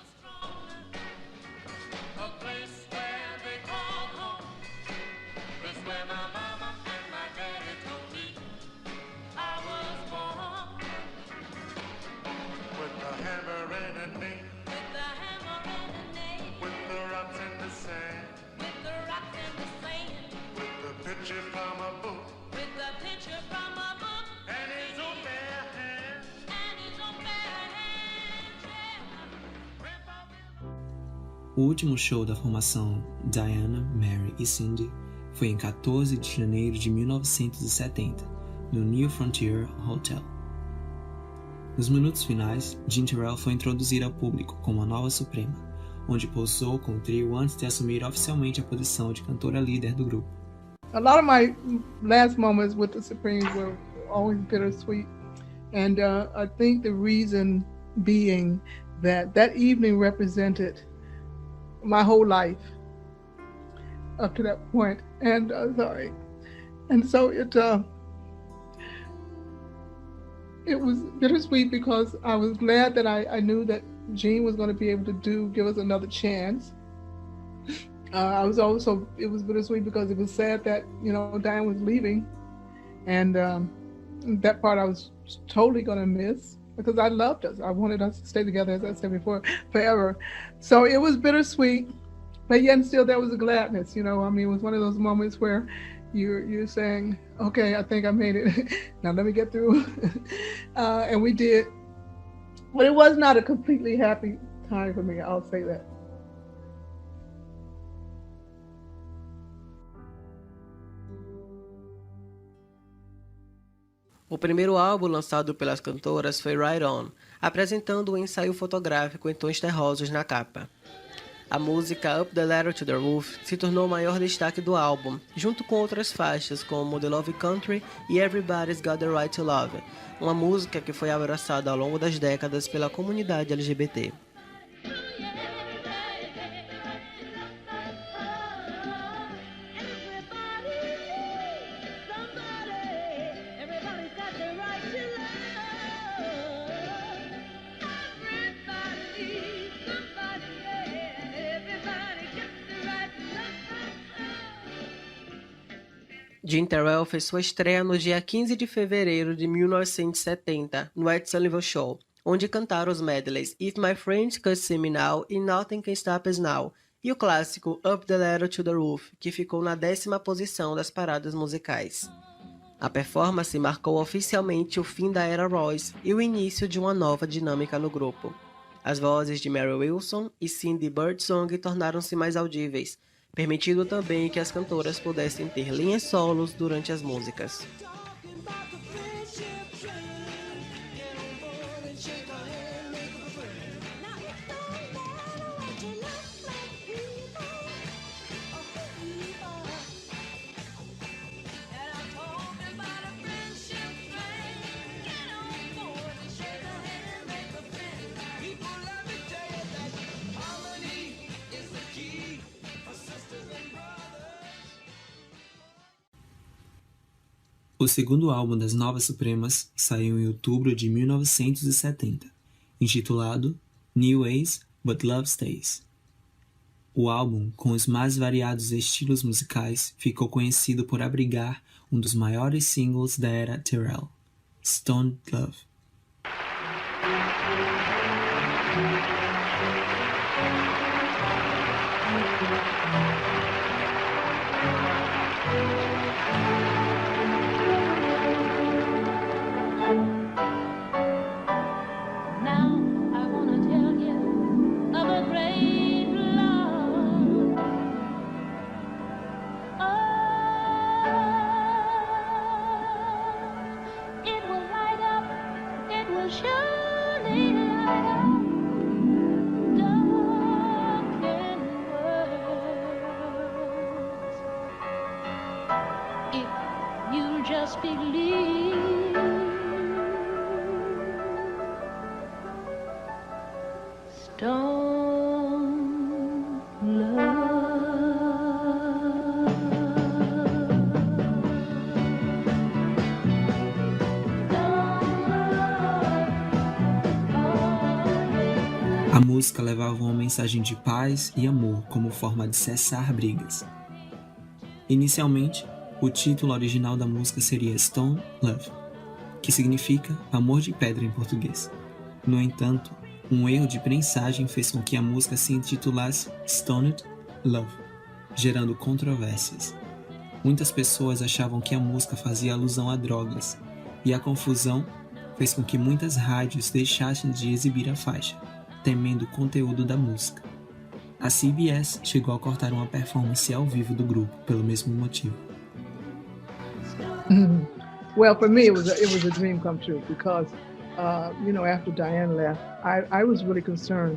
O último show da formação Diana, Mary e Cindy foi em 14 de janeiro de 1970, no New Frontier Hotel. Nos minutos finais, Jean Terrell foi introduzida ao público como a nova Suprema, onde pousou com o trio antes de assumir oficialmente a posição de cantora líder do grupo.
A lot of my last moments with the Supremes were always bittersweet, and I think the reason being that evening represented my whole life up to that point, and so it was bittersweet because I was glad that I knew that Gene was going to be able to give us another chance. I was also, it was bittersweet because it was sad that, Diane was leaving. And that part I was totally going to miss because I loved us. I wanted us to stay together, as I said before, forever. So it was bittersweet, but yet still there was a gladness, it was one of those moments where you're saying, okay, I think I made it. Now let me get through. And we did. But it was not a completely happy time for me, I'll say that.
O primeiro álbum lançado pelas cantoras foi Right On, apresentando um ensaio fotográfico em tons terrosos na capa. A música Up the Ladder to the Roof se tornou o maior destaque do álbum, junto com outras faixas como The Love Country e Everybody's Got the Right to Love, uma música que foi abraçada ao longo das décadas pela comunidade LGBT. Jean Terrell fez sua estreia no dia 15 de fevereiro de 1970, no Ed Sullivan Show, onde cantaram os medleys If My Friends Could See Me Now e Nothing Can Stop Us Now, e o clássico Up the Ladder to the Roof, que ficou na 10ª posição das paradas musicais. A performance marcou oficialmente o fim da era Royce e o início de uma nova dinâmica no grupo. As vozes de Mary Wilson e Cindy Birdsong tornaram-se mais audíveis, permitindo também que as cantoras pudessem ter linhas solos durante as músicas.
O segundo álbum das Novas Supremas saiu em outubro de 1970, intitulado New Ways, But Love Stays. O álbum, com os mais variados estilos musicais, ficou conhecido por abrigar um dos maiores singles da era Terrell, Stoned Love.
Just believe. Stone love.
A música levava uma mensagem de paz e amor como forma de cessar brigas. Inicialmente, o título original da música seria Stone Love, que significa amor de pedra em português. No entanto, um erro de prensagem fez com que a música se intitulasse Stoned Love, gerando controvérsias. Muitas pessoas achavam que a música fazia alusão a drogas, e a confusão fez com que muitas rádios deixassem de exibir a faixa, temendo o conteúdo da música. A CBS chegou a cortar uma performance ao vivo do grupo pelo mesmo motivo.
Well, for me, it was a dream come true because, after Diane left, I was really concerned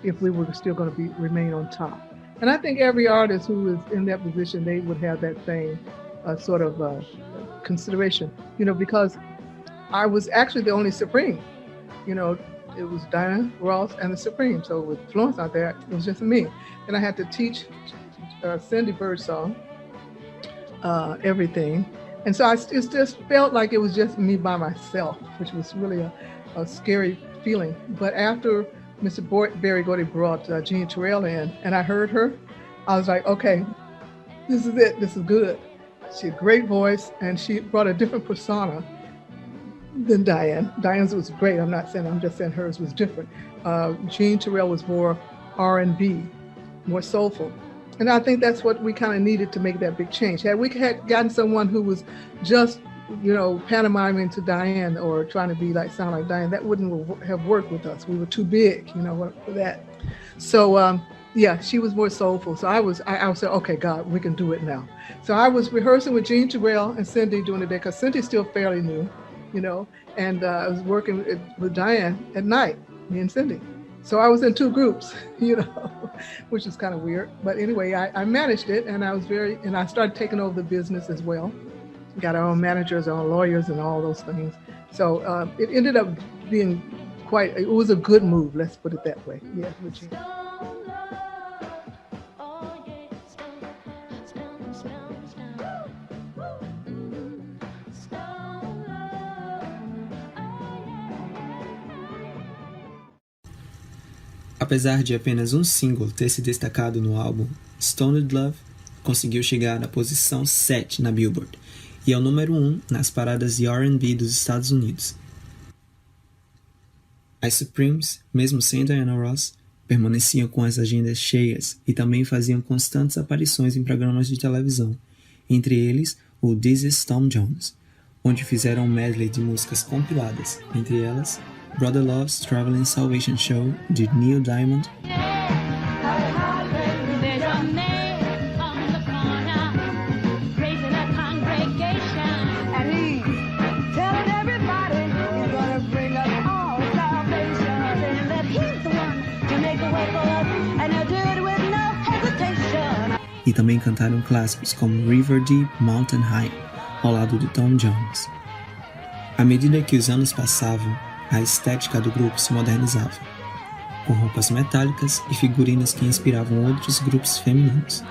if we were still going to remain on top. And I think every artist who is in that position, they would have that same sort of consideration, because I was actually the only Supreme. It was Diana Ross and the Supreme. So with Florence out there, it was just me. And I had to teach Cindy Birdsong everything. And so it just felt like it was just me by myself, which was really a scary feeling. But after Mr. Barry Gordy brought Jean Terrell in, and I heard her, I was like, okay, this is it. This is good. She had a great voice, and she brought a different persona than Diane. Diane's was great. I'm just saying hers was different. Jean Terrell was more R&B, more soulful. And I think that's what we kind of needed to make that big change. Had we had gotten someone who was just, pantomiming to Diane or trying to sound like Diane, that wouldn't have worked with us. We were too big, for that. So, she was more soulful. So I said, okay, God, we can do it now. So I was rehearsing with Jean Terrell and Cindy during the day, because Cindy's still fairly new, and I was working with Diane at night, me and Cindy. So I was in two groups, which is kind of weird. But anyway, I managed it, and I started taking over the business as well. Got our own managers, our own lawyers, and all those things. So it ended up being it was a good move, let's put it that way. Yeah, Regina.
Apesar de apenas um single ter se destacado no álbum, Stoned Love conseguiu chegar na posição 7 na Billboard e é o número 1 nas paradas de R&B dos Estados Unidos. As Supremes, mesmo sem Diana Ross, permaneciam com as agendas cheias e também faziam constantes aparições em programas de televisão, entre eles o This Is Tom Jones, onde fizeram um medley de músicas compiladas, entre elas Brother Love's Traveling Salvation Show, de Neil Diamond, e também cantaram clássicos como River Deep, Mountain High, ao lado de Tom Jones. À medida que os anos passavam, a estética do grupo se modernizava, com roupas metálicas e figurinos que inspiravam outros grupos femininos.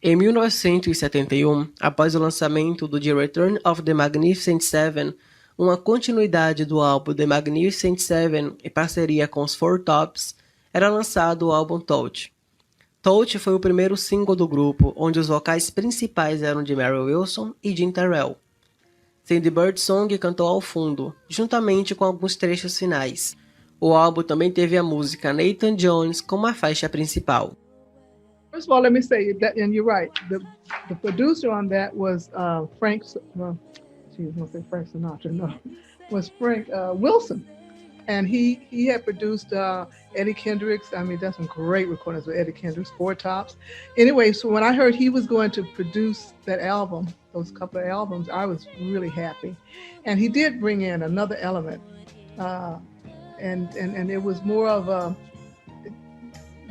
Em 1971, após o lançamento do The Return of the Magnificent Seven, uma continuidade do álbum The Magnificent Seven em parceria com os Four Tops, era lançado o álbum Touch. Touch foi o primeiro single do grupo, onde os vocais principais eram de Mary Wilson e Jean Terrell. Cindy Birdsong cantou ao fundo, juntamente com alguns trechos finais. O álbum também teve a música Nathan Jones como a faixa principal.
First of all, let me say that, and you're right. The producer on that was Frank Sinatra. No, was Frank Wilson, and he had produced Eddie Kendricks. I mean, that's some great recordings with Eddie Kendricks, Four Tops. Anyway, so when I heard he was going to produce that album, those couple of albums, I was really happy. And he did bring in another element, and it was more of a.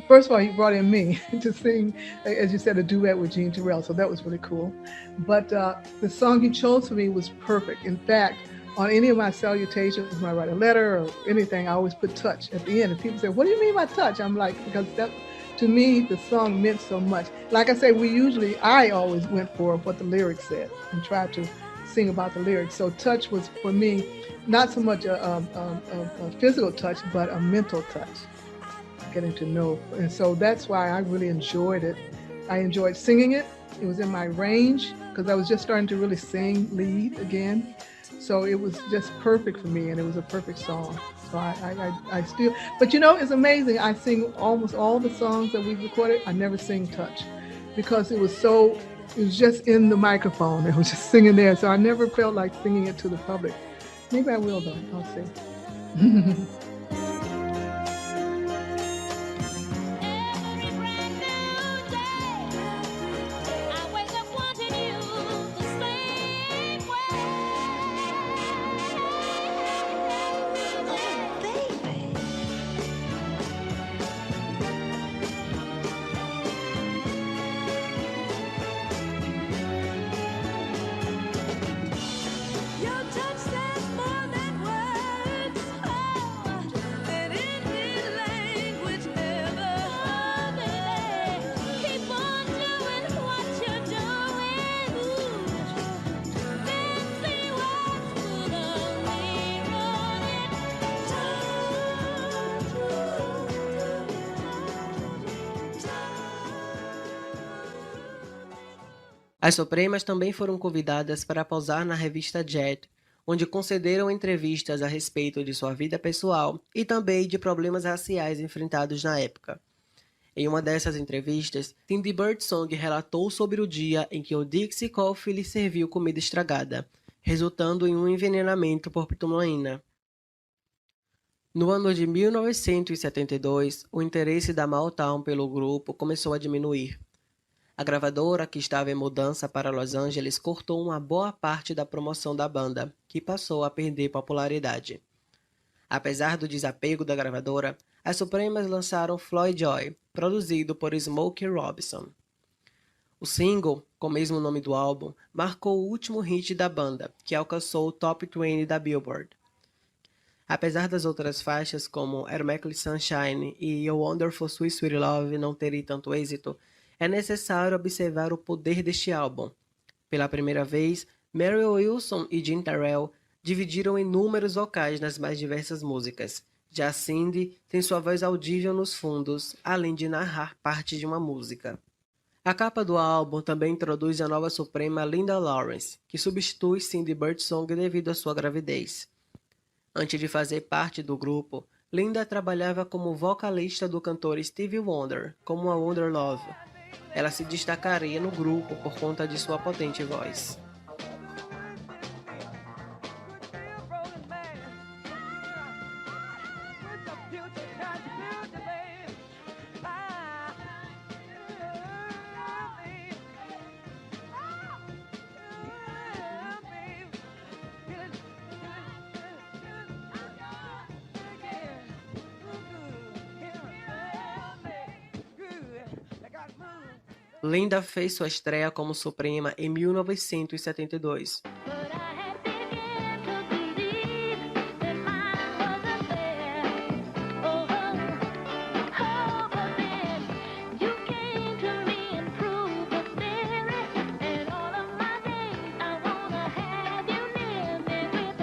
First of all, he brought in me to sing, as you said, a duet with Jean Terrell, so that was really cool. But the song he chose for me was perfect. In fact, on any of my salutations, when I write a letter or anything, I always put touch at the end. And people say, what do you mean by touch? I'm like, because that, to me, the song meant so much. Like I say, I always went for what the lyrics said and tried to sing about the lyrics. So touch was, for me, not so much a physical touch, but a mental touch. Getting to know, and so that's why I really enjoyed it. I enjoyed singing it. It was in my range because I was just starting to really sing lead again. So it was just perfect for me, and it was a perfect song. So I still, but it's amazing. I sing almost all the songs that we've recorded. I never sing touch because it was just in the microphone. It was just singing there. So I never felt like singing it to the public. Maybe I will though. I'll see.
As Supremas também foram convidadas para posar na revista Jet, onde concederam entrevistas a respeito de sua vida pessoal e também de problemas raciais enfrentados na época. Em uma dessas entrevistas, Cindy Birdsong relatou sobre o dia em que o Dixie Coffee lhe serviu comida estragada, resultando em um envenenamento por pitomina. No ano de 1972, o interesse da Motown pelo grupo começou a diminuir. A gravadora, que estava em mudança para Los Angeles, cortou uma boa parte da promoção da banda, que passou a perder popularidade. Apesar do desapego da gravadora, as Supremas lançaram Floyd Joy, produzido por Smokey Robinson. O single, com o mesmo nome do álbum, marcou o último hit da banda, que alcançou o Top 20 da Billboard. Apesar das outras faixas, como Automatically Sunshine e Your Wonderful Sweet Sweet Love não terem tanto êxito, é necessário observar o poder deste álbum. Pela primeira vez, Mary Wilson e Jim Terrell dividiram em números vocais nas mais diversas músicas. Já Cindy tem sua voz audível nos fundos, além de narrar parte de uma música. A capa do álbum também introduz a nova Suprema Linda Lawrence, que substitui Cindy Birdsong devido à sua gravidez. Antes de fazer parte do grupo, Linda trabalhava como vocalista do cantor Stevie Wonder, como a Wonder Love. Ela se destacaria no grupo por conta de sua potente voz. Linda fez sua estreia como Suprema em 1972.
But I had been yet to believe that mine was a affair. Oh, but then you came to me and proved the theory. And all of my days I wanna have you near me with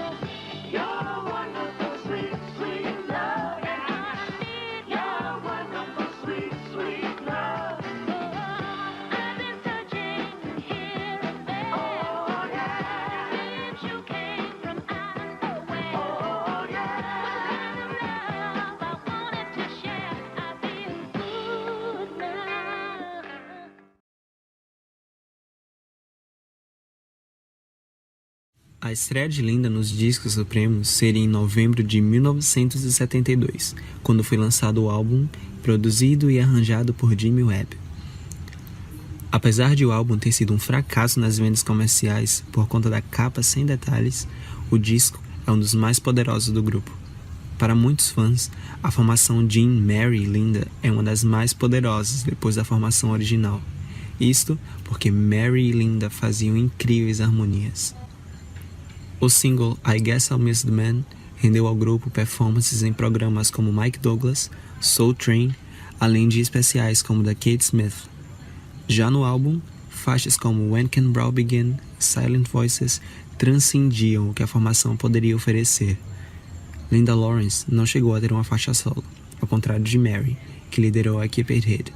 your wonderful, sweet, sweet love. And I need your wonderful, sweet, sweet love. I've been searching here and there. Oh, yeah. Since you came from out of nowhere. Oh, yeah. What kind of love I wanted to share. I feel good now.
A estreia de Linda nos discos Supremos seria em novembro de 1972, quando foi lançado o álbum, produzido e arranjado por Jimmy Webb. Apesar de o álbum ter sido um fracasso nas vendas comerciais por conta da capa sem detalhes, o disco é um dos mais poderosos do grupo. Para muitos fãs, a formação Jean, Mary e Linda é uma das mais poderosas depois da formação original. Isto porque Mary e Linda faziam incríveis harmonias. O single I Guess I'll Miss the Man rendeu ao grupo performances em programas como Mike Douglas, Soul Train, além de especiais como da Kate Smith. Já no álbum, faixas como When Can Brawl Begin e Silent Voices transcendiam o que a formação poderia oferecer. Linda Lawrence não chegou a ter uma faixa solo, ao contrário de Mary, que liderou a equipe Hit.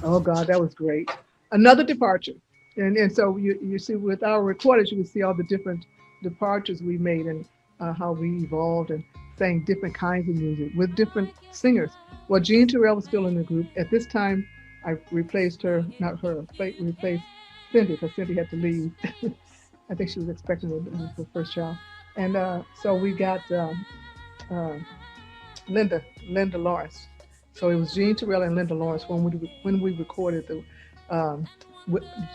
Oh God, that was great. Another departure. And so you see with our recordings, you can see all the different departures we made and how we evolved and sang different kinds of music with different singers. Well, Jean Terrell was still in the group. At this time, I replaced her, not her, replaced Cindy because Cindy had to leave. I think she was expecting her first child. And so we got Linda Lawrence. So it was Jean Terrell and Linda Lawrence when we recorded the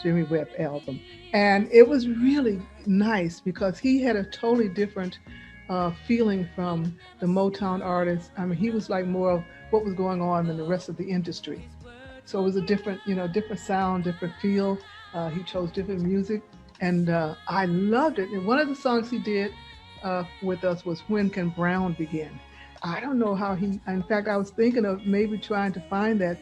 Jimmy Webb album. And it was really nice because he had a totally different feeling from the Motown artists. I mean, he was like more of what was going on in the rest of the industry. So it was a different sound, different feel. He chose different music, and I loved it. And one of the songs he did with us was When Can Brown Begin? I don't know how in fact, I was thinking of maybe trying to find that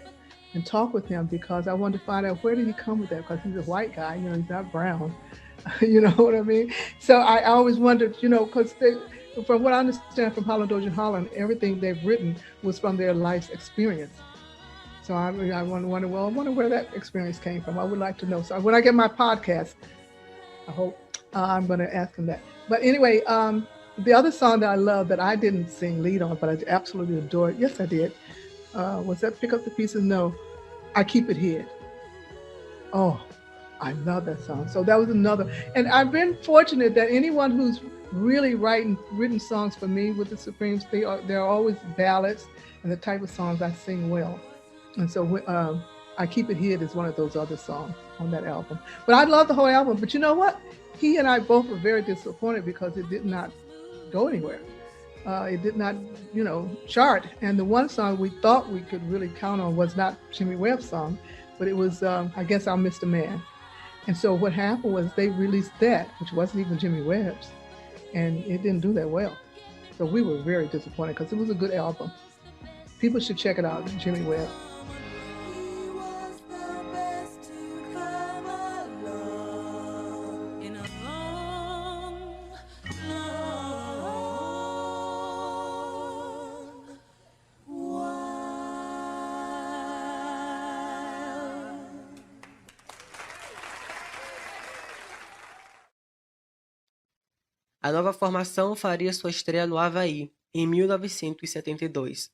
and talk with him because I wanted to find out where did he come with that because he's a white guy, he's not brown. You know what I mean? So I always wondered, because from what I understand from Holland Dozier Holland, everything they've written was from their life's experience. So I wonder where that experience came from. I would like to know. So when I get my podcast, I hope I'm going to ask him that. But anyway, the other song that I love that I didn't sing lead on, but I absolutely adore it. Yes, I did. Was that Pick Up the Pieces? No, I Keep It Hid. Oh, I love that song. So that was another. And I've been fortunate that anyone who's really written songs for me with the Supremes, they're always ballads and the type of songs I sing well. And so I Keep It Hid is one of those other songs on that album. But I love the whole album. But you know what? He and I both were very disappointed because it did not go anywhere. It did not, chart. And the one song we thought we could really count on was not Jimmy Webb's song, but it was, I Guess I'll Miss the Man. And so what happened was they released that, which wasn't even Jimmy Webb's, and it didn't do that well. So we were very disappointed because it was a good album. People should check it out, Jimmy Webb.
A nova formação faria sua estreia no Havaí, em 1972.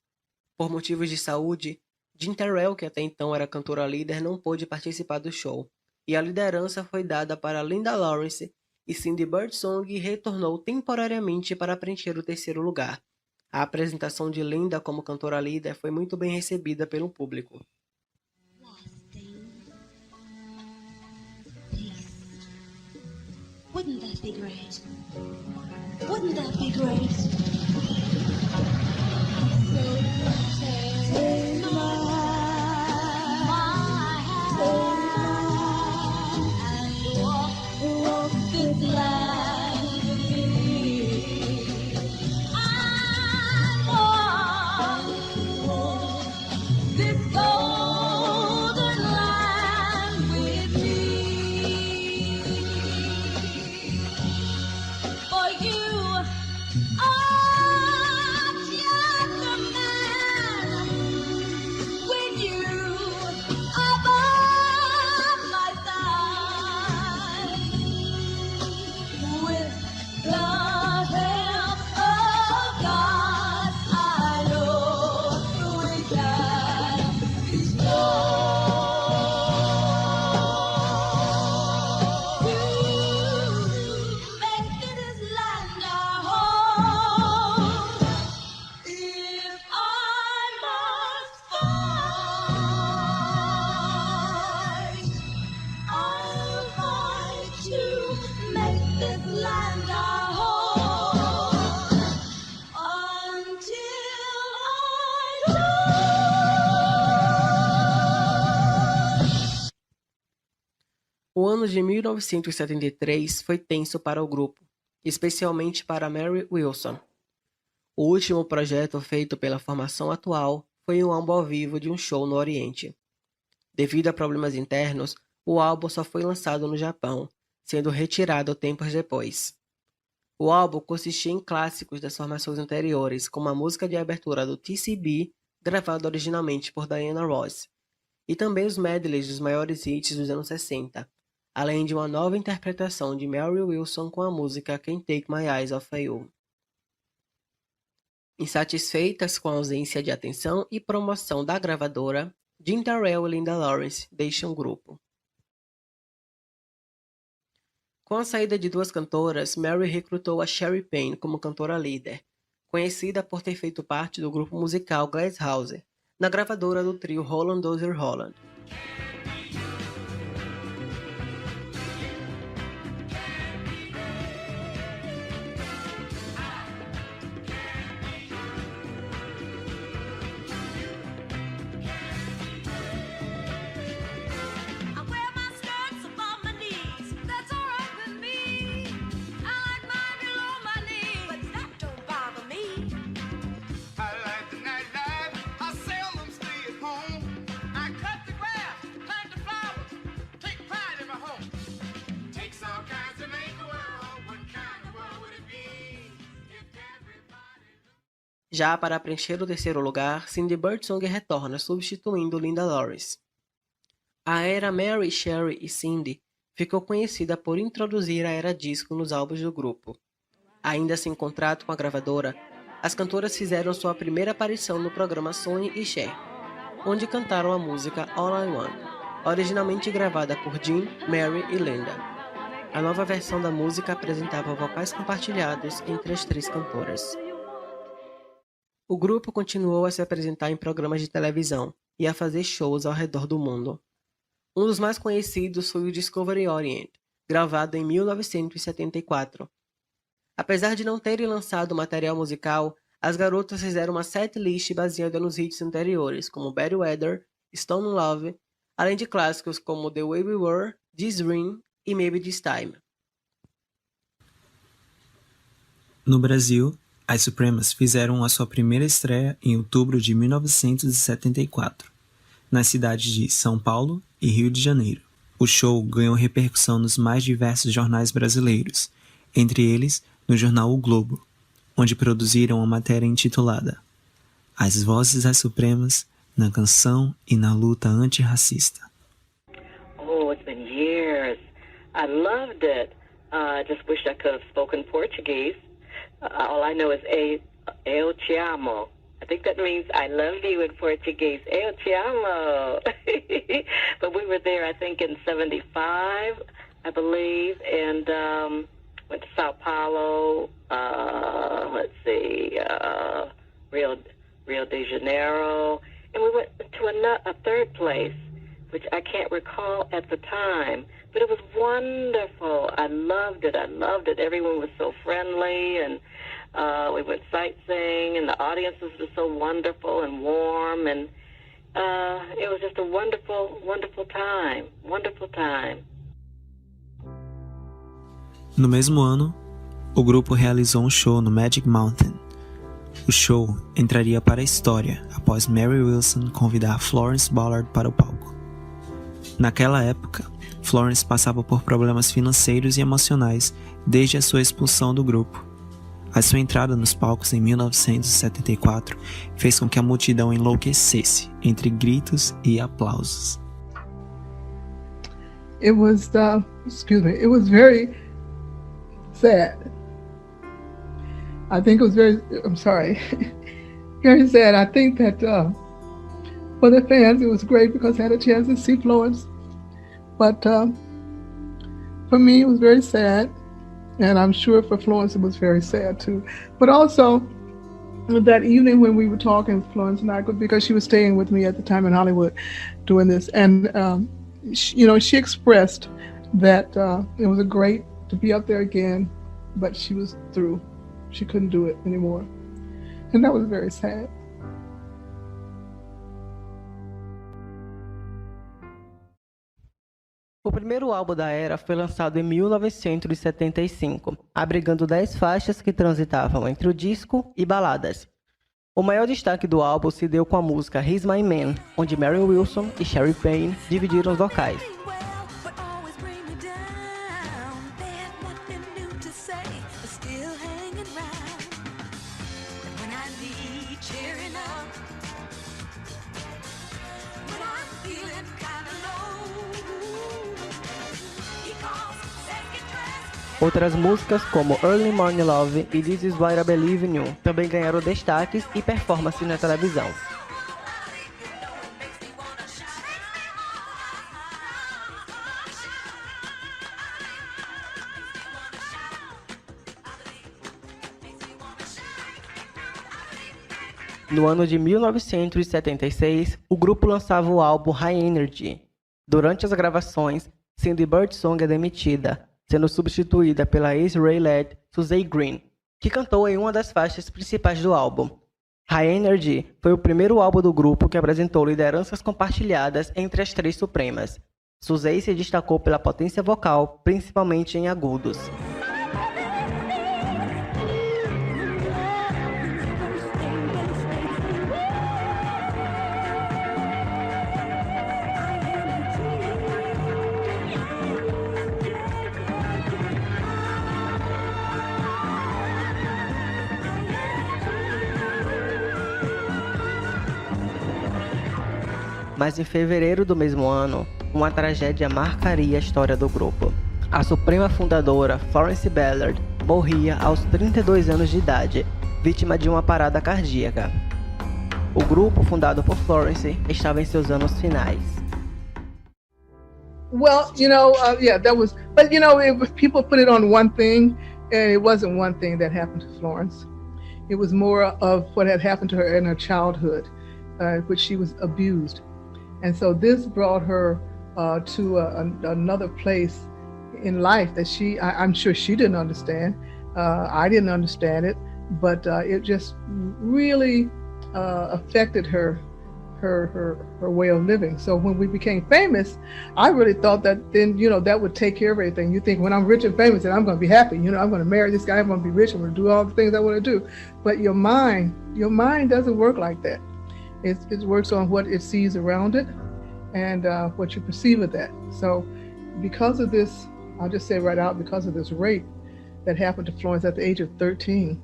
Por motivos de saúde, Jean Terrell, que até então era cantora líder, não pôde participar do show, e a liderança foi dada para Linda Lawrence, e Cindy Birdsong retornou temporariamente para preencher o terceiro lugar. A apresentação de Linda como cantora líder foi muito bem recebida pelo público.
Wouldn't that be great? Wouldn't that be great? So take my hand and walk this land with me. And walk this golden land with me. For you are just a man with you above my side. With the help of God, I know we can be strong. Make this land our home. If I must fight, I'll fight to make this land our home until I die.
O ano de 1973 foi tenso para o grupo, especialmente para Mary Wilson. O último projeto feito pela formação atual foi um álbum ao vivo de um show no Oriente. Devido a problemas internos, o álbum só foi lançado no Japão, sendo retirado tempos depois. O álbum consistia em clássicos das formações anteriores, como a música de abertura do TCB, gravada originalmente por Diana Ross, e também os medleys dos maiores hits dos anos 60, além de uma nova interpretação de Mary Wilson com a música Can't Take My Eyes Off You. Insatisfeitas com a ausência de atenção e promoção da gravadora, Jean Terrell e Linda Lawrence deixam o grupo. Com a saída de duas cantoras, Mary recrutou a Sherry Payne como cantora líder, conhecida por ter feito parte do grupo musical Glass House, na gravadora do trio Holland Dozier Holland.
I wear my skirts above my knees. That's all right with me. I like mine below my knees, but that don't bother me.
I like the nightlife. I seldom stay at home. I cut the grass.
Já para preencher o terceiro lugar, Cindy Birdsong retorna, substituindo Linda Loris. A era Mary, Sherry e Cindy ficou conhecida por introduzir a era disco nos álbuns do grupo. Ainda sem contrato com a gravadora, as cantoras fizeram sua primeira aparição no programa Sonny e Cher, onde cantaram a música All I Want, originalmente gravada por Jean, Mary e Linda. A nova versão da música apresentava vocais compartilhados entre as três cantoras. O grupo continuou a se apresentar em programas de televisão e a fazer shows ao redor do mundo. Um dos mais conhecidos foi o Discovery Orient, gravado em 1974. Apesar de não terem lançado material musical, as garotas fizeram uma setlist baseada nos hits anteriores, como Bad Weather, Stone Love, além de clássicos como The Way We Were, This Ring e Maybe This Time.
No Brasil, as Supremas fizeram a sua primeira estreia em outubro de 1974, nas cidades de São Paulo e Rio de Janeiro. O show ganhou repercussão nos mais diversos jornais brasileiros, entre eles no jornal O Globo, onde produziram uma matéria intitulada As Vozes das Supremas na Canção e na Luta Antirracista.
Oh, it's been years. I loved it. I just wished I could have spoken Portuguese. All I know is Eu te amo. I think that means I love you in Portuguese. Eu te amo. But we were there, I think, in 75, I believe, and went to Sao Paulo, Rio de Janeiro, and we went to a third place, which I can't recall at the time, but it was wonderful. I loved it. Everyone was so friendly, and we went sightseeing, and the audiences were so wonderful and warm, and it was just a wonderful, wonderful time.
No mesmo ano, o grupo realizou um show no Magic Mountain. O show entraria para a história após Mary Wilson convidar Florence Ballard para o palco. Naquela época, Florence passava por problemas financeiros e emocionais desde a sua expulsão do grupo. A sua entrada nos palcos em 1974 fez com que a multidão enlouquecesse entre gritos e aplausos.
It was very sad. I think it was very sad. I think that for the fans it was great because I had a chance to see Florence. But for me it was very sad. And I'm sure for Florence it was very sad too. But also that evening when we were talking, Florence and I, because she was staying with me at the time in Hollywood doing this, and she expressed that it was great to be up there again, but she was through. She couldn't do it anymore. And that was very sad.
O primeiro álbum da era foi lançado em 1975, abrigando 10 faixas que transitavam entre o disco e baladas. O maior destaque do álbum se deu com a música He's My Man, onde Mary Wilson e Sherry Payne dividiram os vocais. Outras músicas como Early Morning Love e This Is What I Believe in You também ganharam destaques e performance na televisão. No ano de 1976, o grupo lançava o álbum High Energy. Durante as gravações, Cindy Birdsong é demitida, sendo substituída pela ex-Rayleigh Suzy Green, que cantou em uma das faixas principais do álbum. High Energy foi o primeiro álbum do grupo que apresentou lideranças compartilhadas entre as três supremas. Suzy se destacou pela potência vocal, principalmente em agudos. mas em fevereiro do mesmo ano, uma tragédia marcaria a história do grupo. A suprema fundadora, Florence Ballard, morria aos 32 anos de idade, vítima de uma parada cardíaca. O grupo, fundado por Florence, estava em seus anos finais.
Well, yeah, that was, but if people put it on one thing, and it wasn't one thing that happened to Florence. It was more of what had happened to her in her childhood, which she was abused. And so this brought her to another place in life that I'm sure she didn't understand. I didn't understand it, but it just really affected her way of living. So when we became famous, I really thought that then, that would take care of everything. You think when I'm rich and famous, then I'm going to be happy. I'm going to marry this guy. I'm going to be rich. I'm going to do all the things I want to do. But your mind doesn't work like that. It works on what it sees around it and what you perceive of that. So because of this, I'll just say right out, because of this rape that happened to Florence at the age of 13,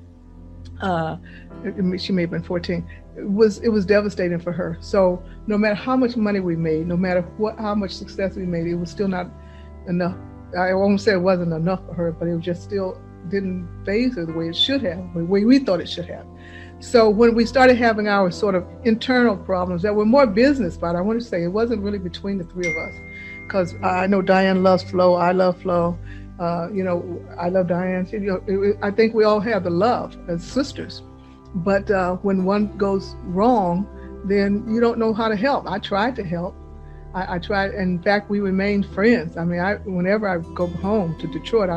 she may have been 14. It was devastating for her. So no matter how much money we made, no matter how much success we made, it was still not enough. I won't say it wasn't enough for her, but it just still didn't phase her the way it should have, the way we thought it should have. So when we started having our sort of internal problems that were more business, but I want to say it wasn't really between the three of us, because I know Diane loves Flo, I love Flo, I love Diane. I think we all have the love as sisters. But when one goes wrong, then you don't know how to help. I tried to help. I tried. In fact, we remained friends. I mean, whenever I go home to Detroit,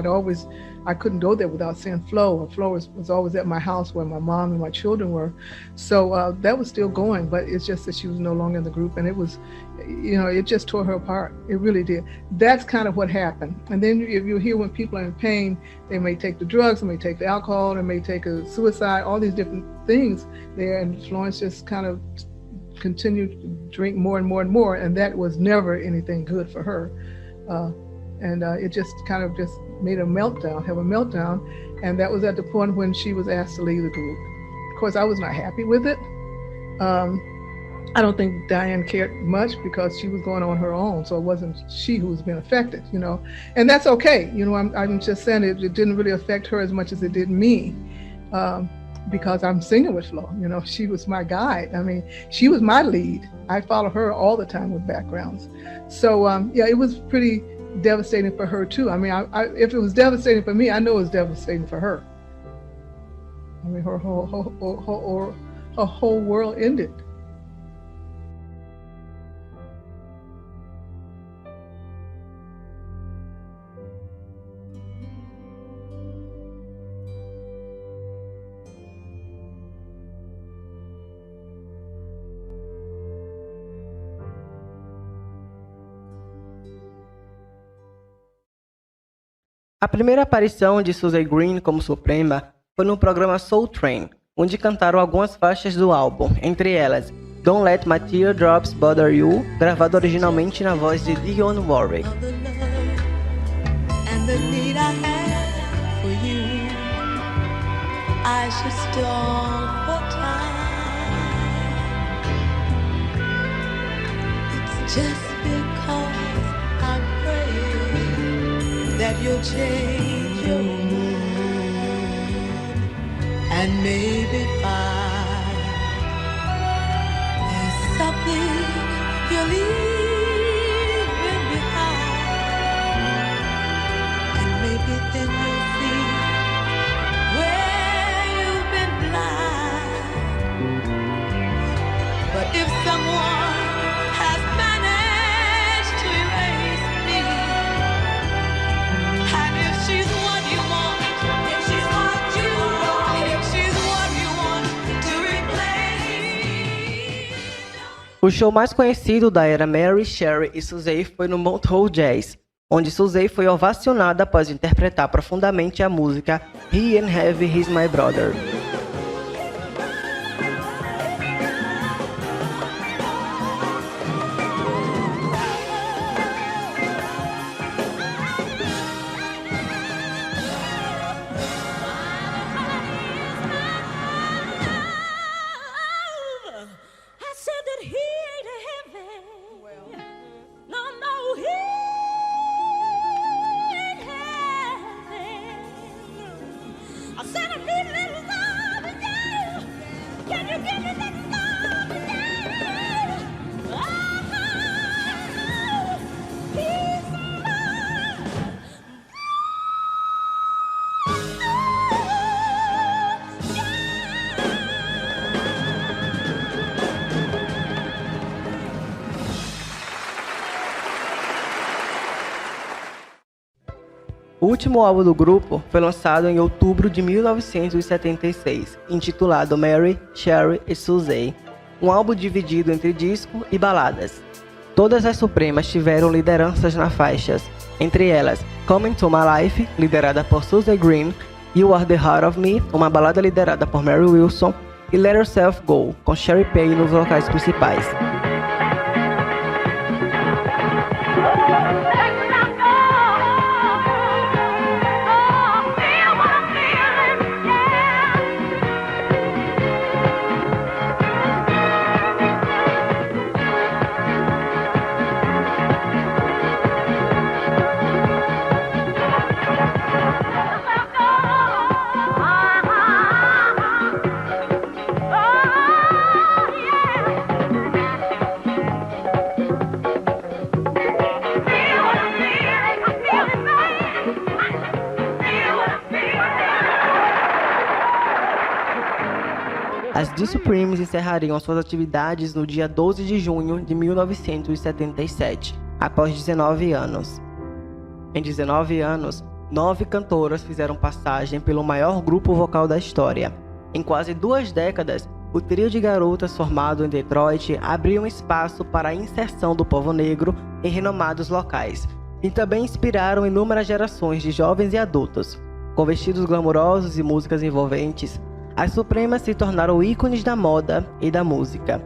I couldn't go there without seeing Flo. Flo was always at my house where my mom and my children were. So that was still going, but it's just that she was no longer in the group. And it was, it just tore her apart. It really did. That's kind of what happened. And then if you hear when people are in pain, they may take the drugs, they may take the alcohol, they may take a suicide, all these different things there. And Florence just kind of continued to drink more and more and more. And that was never anything good for her. It just kind of just made have a meltdown. And that was at the point when she was asked to leave the group. Of course, I was not happy with it. I don't think Diane cared much because she was going on her own. So it wasn't she who was being affected, and that's okay. I'm just saying it didn't really affect her as much as it did me. Because I'm singing with Flo, she was my guide. I mean, she was my lead. I follow her all the time with backgrounds. So it was pretty devastating for her too. I mean, if it was devastating for me, I know it was devastating for her. I mean, her whole world ended.
A primeira aparição de Suzy Green como Suprema foi no programa Soul Train, onde cantaram algumas faixas do álbum, entre elas Don't Let My Teardrops Bother You, gravado originalmente na voz de Dionne Warwick.
That you'll change your mood and maybe find there's something you're leaving behind, and maybe then you'll see where you've been blind. But if someone has managed to erase me, and if she's what you want, if she's what you want, if she's what you want to replace.
O show mais conhecido da era Mary, Sherry e Suzy foi no Montreux Jazz, onde Suzy foi ovacionada após interpretar profundamente a música He and Heavy He's My Brother.
I said that he ain't heavy.
O último álbum do grupo foi lançado em outubro de 1976, intitulado Mary, Sherry e Suzy, um álbum dividido entre disco e baladas. Todas as Supremas tiveram lideranças nas faixas, entre elas Come to My Life, liderada por Suzy Green, You Are the Heart of Me, uma balada liderada por Mary Wilson, e Let Yourself Go, com Sherry Payne nos vocais principais. As The Supremes encerrariam suas atividades no dia 12 de junho de 1977, após 19 anos. Em 19 anos, 9 cantoras fizeram passagem pelo maior grupo vocal da história. Em quase 2 décadas, o trio de garotas formado em Detroit abriu um espaço para a inserção do povo negro em renomados locais, e também inspiraram inúmeras gerações de jovens e adultos. Com vestidos glamourosos e músicas envolventes, as Supremas se tornaram ícones da moda e da música.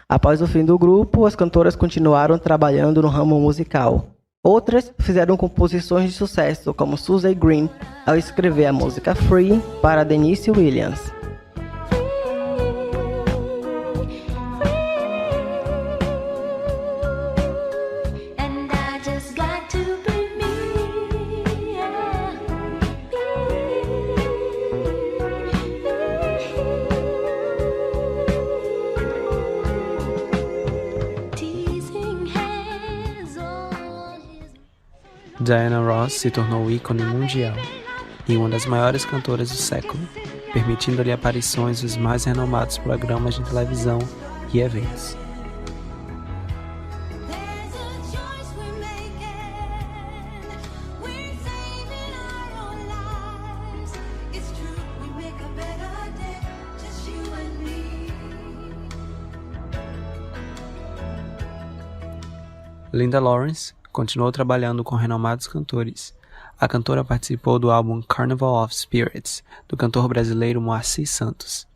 Após o fim do grupo, as cantoras continuaram trabalhando no ramo musical. Outras fizeram composições de sucesso, como Suzy Green, ao escrever a música Free para Denise Williams.
Diana Ross se tornou ícone mundial e uma das maiores cantoras do século, permitindo-lhe aparições nos mais renomados programas de televisão e eventos. Linda Lawrence continuou trabalhando com renomados cantores. A cantora participou do álbum Carnival of Spirits, do cantor brasileiro Moacir Santos.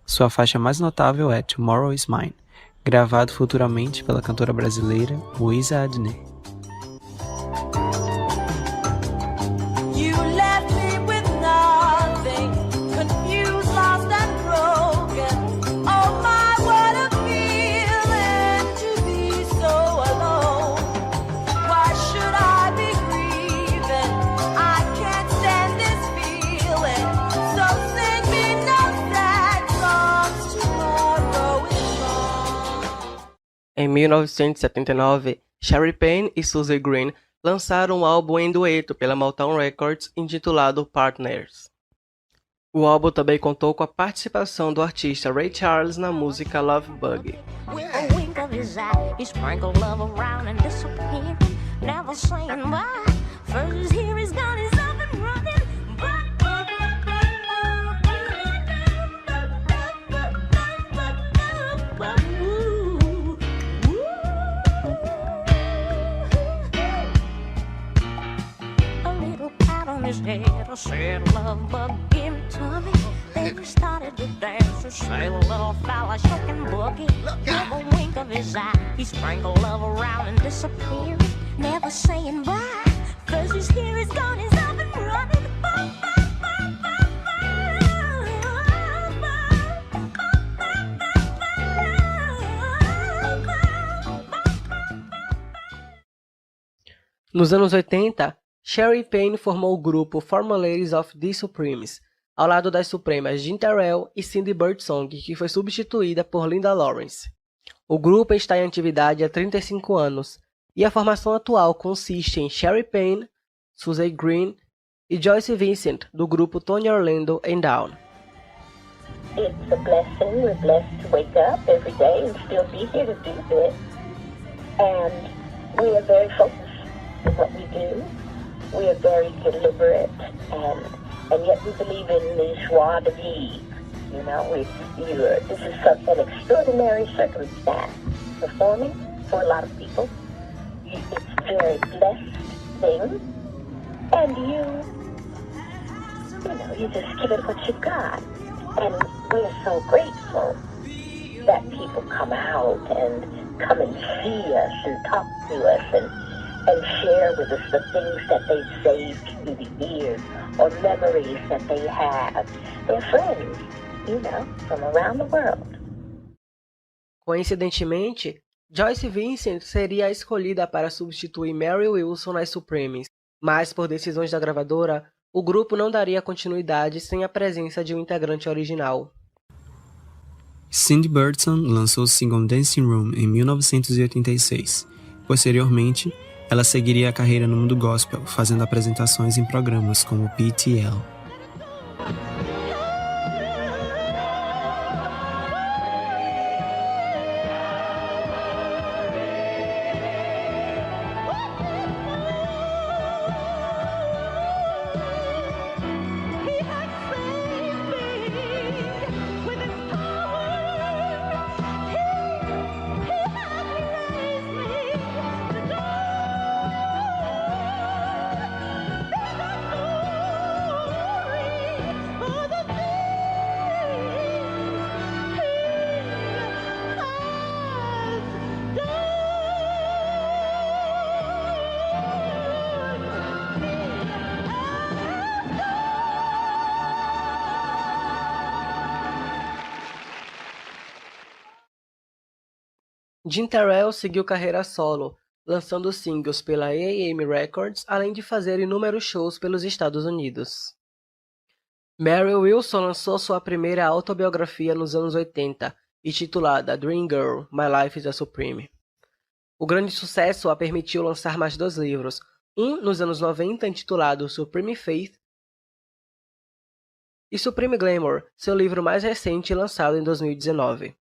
Sua faixa mais notável é Tomorrow Is Mine, gravado futuramente pela cantora brasileira Luísa Adnet.
You left me with nothing, confused, lost and broken. Oh my, what a feeling to be so alone. Why should I be grieving? I can't stand this feeling. So sing me no sad songs, tomorrow is gone.
Em 1979, Sherry Payne e Suzy Green lançaram um álbum em dueto pela Motown Records intitulado Partners. O álbum também contou com a participação do artista Ray Charles na música Love Bug.
With a wink of his eye, he sprinkled love around and disappeared, never saying why. First he's here, he's gone, he's up and running. A little pat on his head, I said, love bug, give it to me. Then we started to dance, and say, little fella, shaking boogie. With a wink of his eye, he sprinkled love around and disappeared, never saying bye. First he's here, he's gone, he's up and running.
Nos anos 80, Sherry Payne formou o grupo Former Ladies of The Supremes, ao lado das Supremas Jean Terrell e Cindy Birdsong, que foi substituída por Linda Lawrence. O grupo está em atividade há 35 anos, e a formação atual consiste em Sherry Payne, Suzy Green e Joyce Vincent, do grupo Tony Orlando and Down.
It's a blessing. We're blessed to wake up every day and still be here to do this.
And we are very focused in what we do. We are very deliberate, and yet we believe in the joie de vivre. You know, this is an extraordinary circumstance. Performing for a lot of people, it's a very blessed thing, and you just give it what you got. And we're so grateful that people come out and come and see us and talk to us and share with us the things that they've saved through the years or memories that they have. They're friends, from around the world.
Coincidentemente, Joyce Vincent seria a escolhida para substituir Mary Wilson nas Supremes, mas por decisões da gravadora, o grupo não daria continuidade sem a presença de um integrante original.
Cindy Burton lançou o single Dancing Room em 1986. Posteriormente, ela seguiria a carreira no mundo gospel, fazendo apresentações em programas como PTL.
Jim Terrell seguiu carreira solo, lançando singles pela A&M Records, além de fazer inúmeros shows pelos Estados Unidos. Mary Wilson lançou sua primeira autobiografia nos anos 80, intitulada Dream Girl, My Life is a Supreme. O grande sucesso a permitiu lançar mais 2 livros, um nos anos 90 intitulado Supreme Faith e Supreme Glamour, seu livro mais recente lançado em 2019.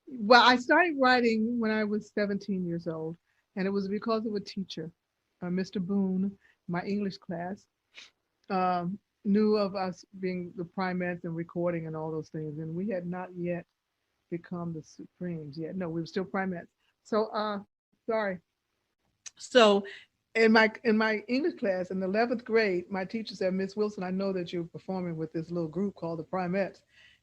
Well, I started writing when I was 17 years old, and it was because of a teacher, Mr. Boone, my English class, knew of us being the Primettes and recording and all those things, and we had not yet become the Supremes yet. No, we were still Primettes. So, sorry. So, in my English class in the 11th grade, my teacher said, Miss Wilson, I know that you're performing with this little group called the Primettes.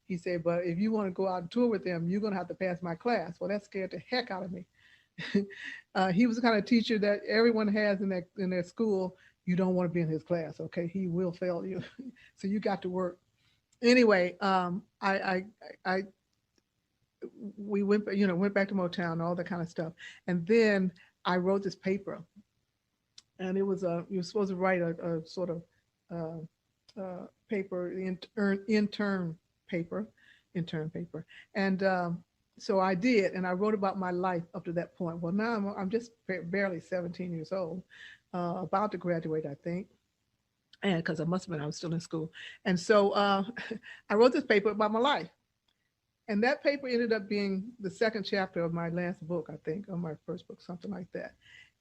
He said, but if you want to go out and tour with them, you're going to have to pass my class. Well, that scared the heck out of me. He was the kind of teacher that everyone has in their school. You don't want to be in his class, okay? He will fail you. So you got to work. Anyway, we went back to Motown, all that kind of stuff. And then I wrote this paper. And it was you were supposed to write a sort of paper, intern paper. And so I did, and I wrote about my life up to that point. Well, now I'm just barely 17 years old, about to graduate, I think. And because I was still in school. And so I wrote this paper about my life. And that paper ended up being the second chapter of my last book, I think, or my first book, something like that.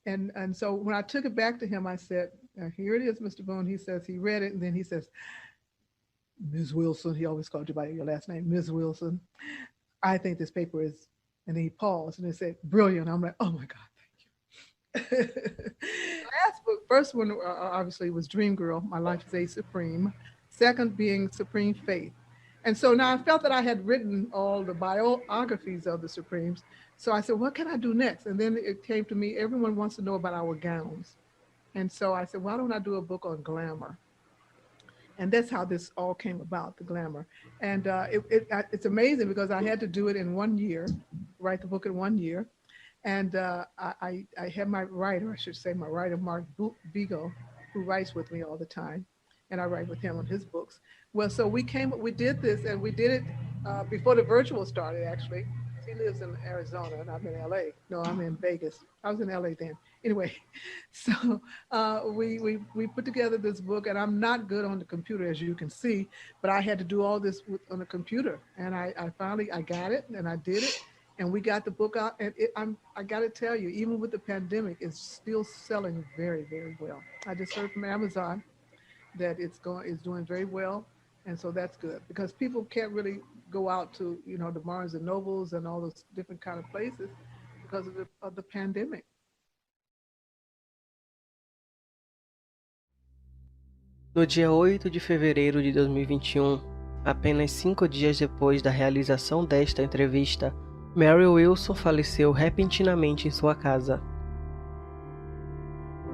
And so when I took it back to him, I said, here it is, Mr. Boone. He says, he read it, and then he says, Ms. Wilson, he always called you by your last name, Ms. Wilson, I think this paper is, and then he paused and he said, brilliant. I'm like, oh my God, thank you. Last book, first one obviously was Dream Girl, My Life is a Supreme. Second being Supreme Faith. And so now I felt that I had written all the biographies of the Supremes. So I said, what can I do next? And then it came to me, everyone wants to know about our gowns. And so I said, why don't I do a book on glamour? And that's how this all came about, the glamour. And it's amazing because I had to do it in 1 year, write the book in 1 year. And I had my writer, Mark Beagle, who writes with me all the time. And I write with him on his books. Well, so we did this, and we did it before the virtual started, actually. He lives in Arizona, and I'm in LA. No, I'm in Vegas. I was in LA then. Anyway, so we put together this book, and I'm not good on the computer, as you can see, but I had to do all this on the computer. And I finally got it, and I did it. And we got the book out, and I got to tell you, even with the pandemic, it's still selling very, very well. I just heard from Amazon that it's doing very well, and so that's good because people can't really go out to the Barnes and Nobles and all those different kind of places because of the pandemic.
No dia 8 de fevereiro de 2021, apenas 5 dias depois da realização desta entrevista, Mary Wilson faleceu repentinamente em sua casa.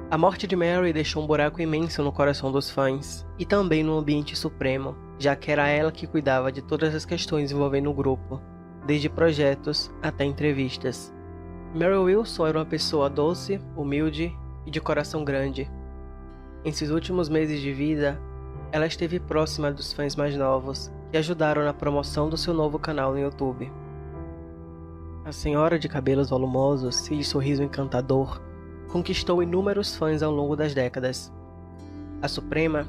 A morte de Mary deixou um buraco imenso no coração dos fãs e também no ambiente supremo, já que era ela que cuidava de todas as questões envolvendo o grupo, desde projetos até entrevistas. Mary Wilson era uma pessoa doce, humilde e de coração grande. Em seus últimos meses de vida, ela esteve próxima dos fãs mais novos, que ajudaram na promoção do seu novo canal no YouTube. A senhora de cabelos volumosos e de sorriso encantador conquistou inúmeros fãs ao longo das décadas. A Suprema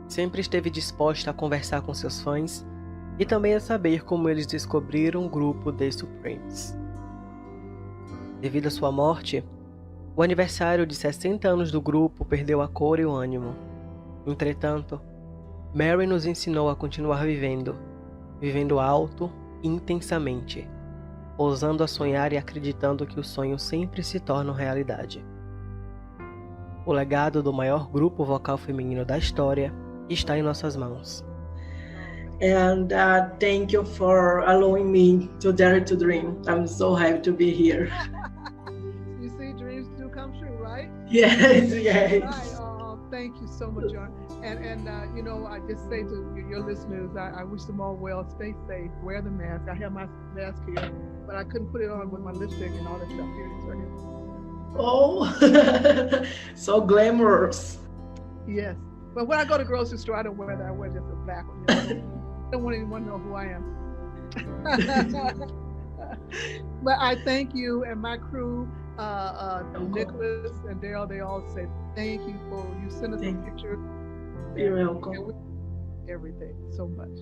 sempre esteve disposta a conversar com seus fãs e também a saber como eles descobriram o grupo The Supremes. Devido à sua morte, o aniversário de 60 anos do grupo perdeu a cor e o ânimo. Entretanto, Mary nos ensinou a continuar vivendo alto e intensamente, ousando a sonhar e acreditando que os sonhos sempre se tornam realidade. O legado do maior grupo vocal feminino da história está em nossas mãos.
And thank you for allowing me to dare to dream. I'm so happy to be here.
You see, dreams do come true, right?
Yes, yes.
Right. Oh, thank you so much, John. And I just say to your listeners, I wish them all well. Stay safe. Wear the mask. I have my mask here, but I couldn't put it on with my lipstick and all that stuff. Here it is right here.
Oh, so glamorous.
Yes. But when I go to the grocery store, I don't wear that. I wear just a black one. I don't want anyone to know who I am. But I thank you and my crew, Nicholas and Daryl, they all said thank you for you send us a picture.
You're welcome.
Everything so much.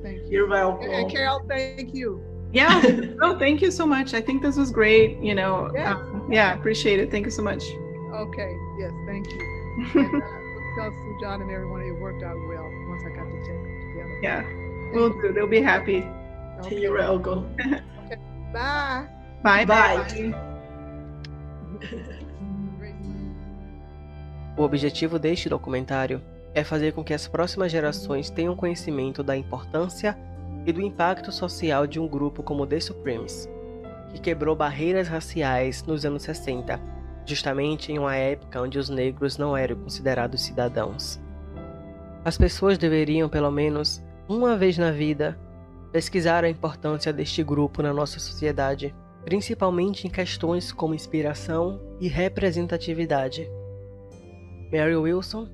Thank you.
You're welcome.
And Carol, thank you.
Yeah. Oh, thank you so much. I think this was great. Yeah, appreciate it. Thank you so much.
Okay. Yes, thank you. And, tell Sue John and everyone it worked out well once I got the check together.
Yeah, we'll do. They'll be happy.
Okay.
You're welcome.
Okay. Bye.
Bye.
Bye.
O objetivo deste documentário é fazer com que as próximas gerações tenham conhecimento da importância e do impacto social de um grupo como The Supremes, que quebrou barreiras raciais nos anos 60, justamente em uma época onde os negros não eram considerados cidadãos. As pessoas deveriam, pelo menos uma vez na vida, pesquisar a importância deste grupo na nossa sociedade, principalmente em questões como inspiração e representatividade. Mary Wilson,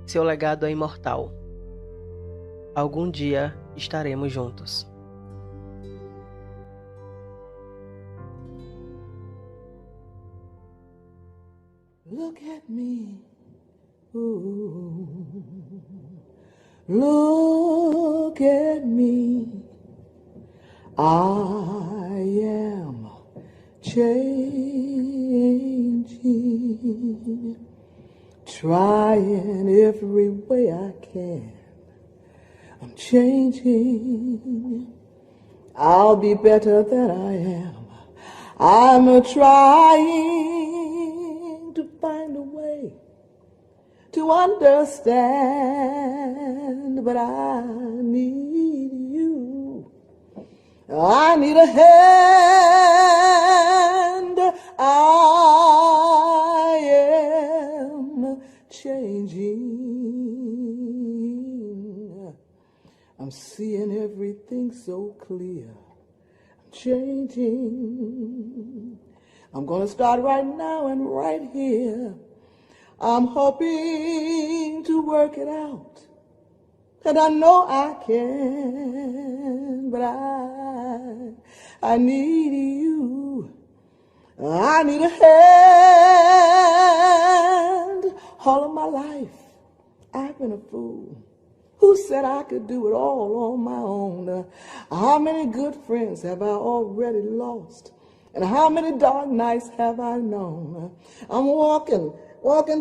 seu legado é imortal. Algum dia estaremos juntos.
Look at me, ooh. Look at me. I am changing, trying every way I can. I'm changing. I'll be better than I am. I'm trying to find a way to understand, but I need you. I need a hand. I am changing. I'm seeing everything so clear. I'm changing. I'm gonna start right now and right here. I'm hoping to work it out, and I know I can, but I need you. I need a hand. All of my life, I've been a fool. Who said I could do it all on my own? How many good friends have I already lost? And how many dark nights have I known? I'm walking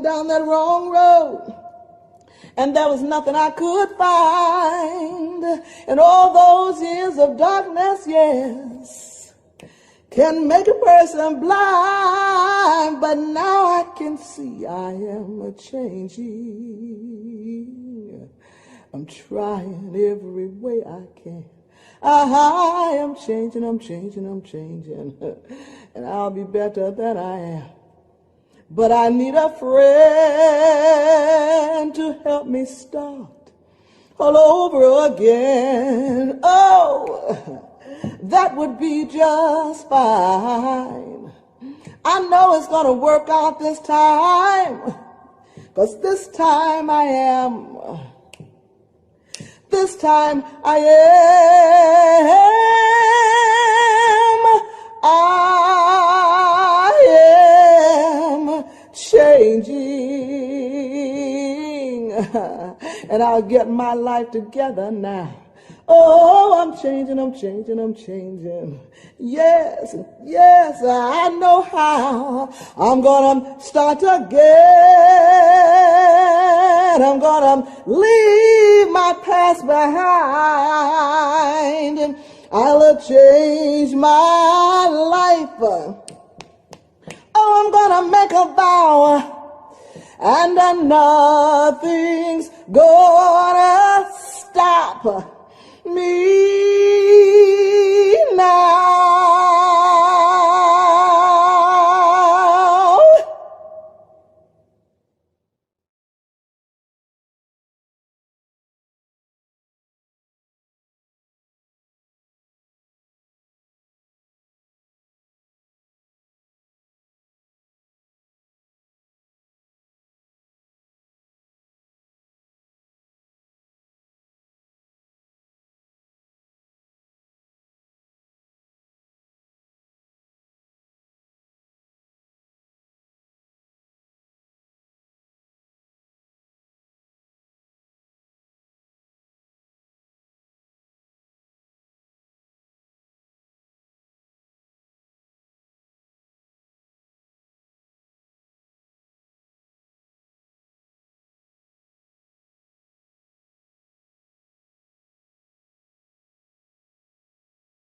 down that wrong road, and there was nothing I could find. And all those years of darkness, yes, can make a person blind. But now I can see I am changing. I'm trying every way I can. I am changing, I'm changing, I'm changing. And I'll be better than I am. But I need a friend to help me start all over again. Oh, that would be just fine. I know it's going to work out this time, 'cause this time I am. This time I am changing, and I'll get my life together now. Oh, I'm changing, I'm changing, I'm changing. Yes, yes, I know how. I'm gonna start again. I'm gonna leave my past behind, and I'll change my life. Oh, I'm gonna make a vow, and nothing's gonna stop me now.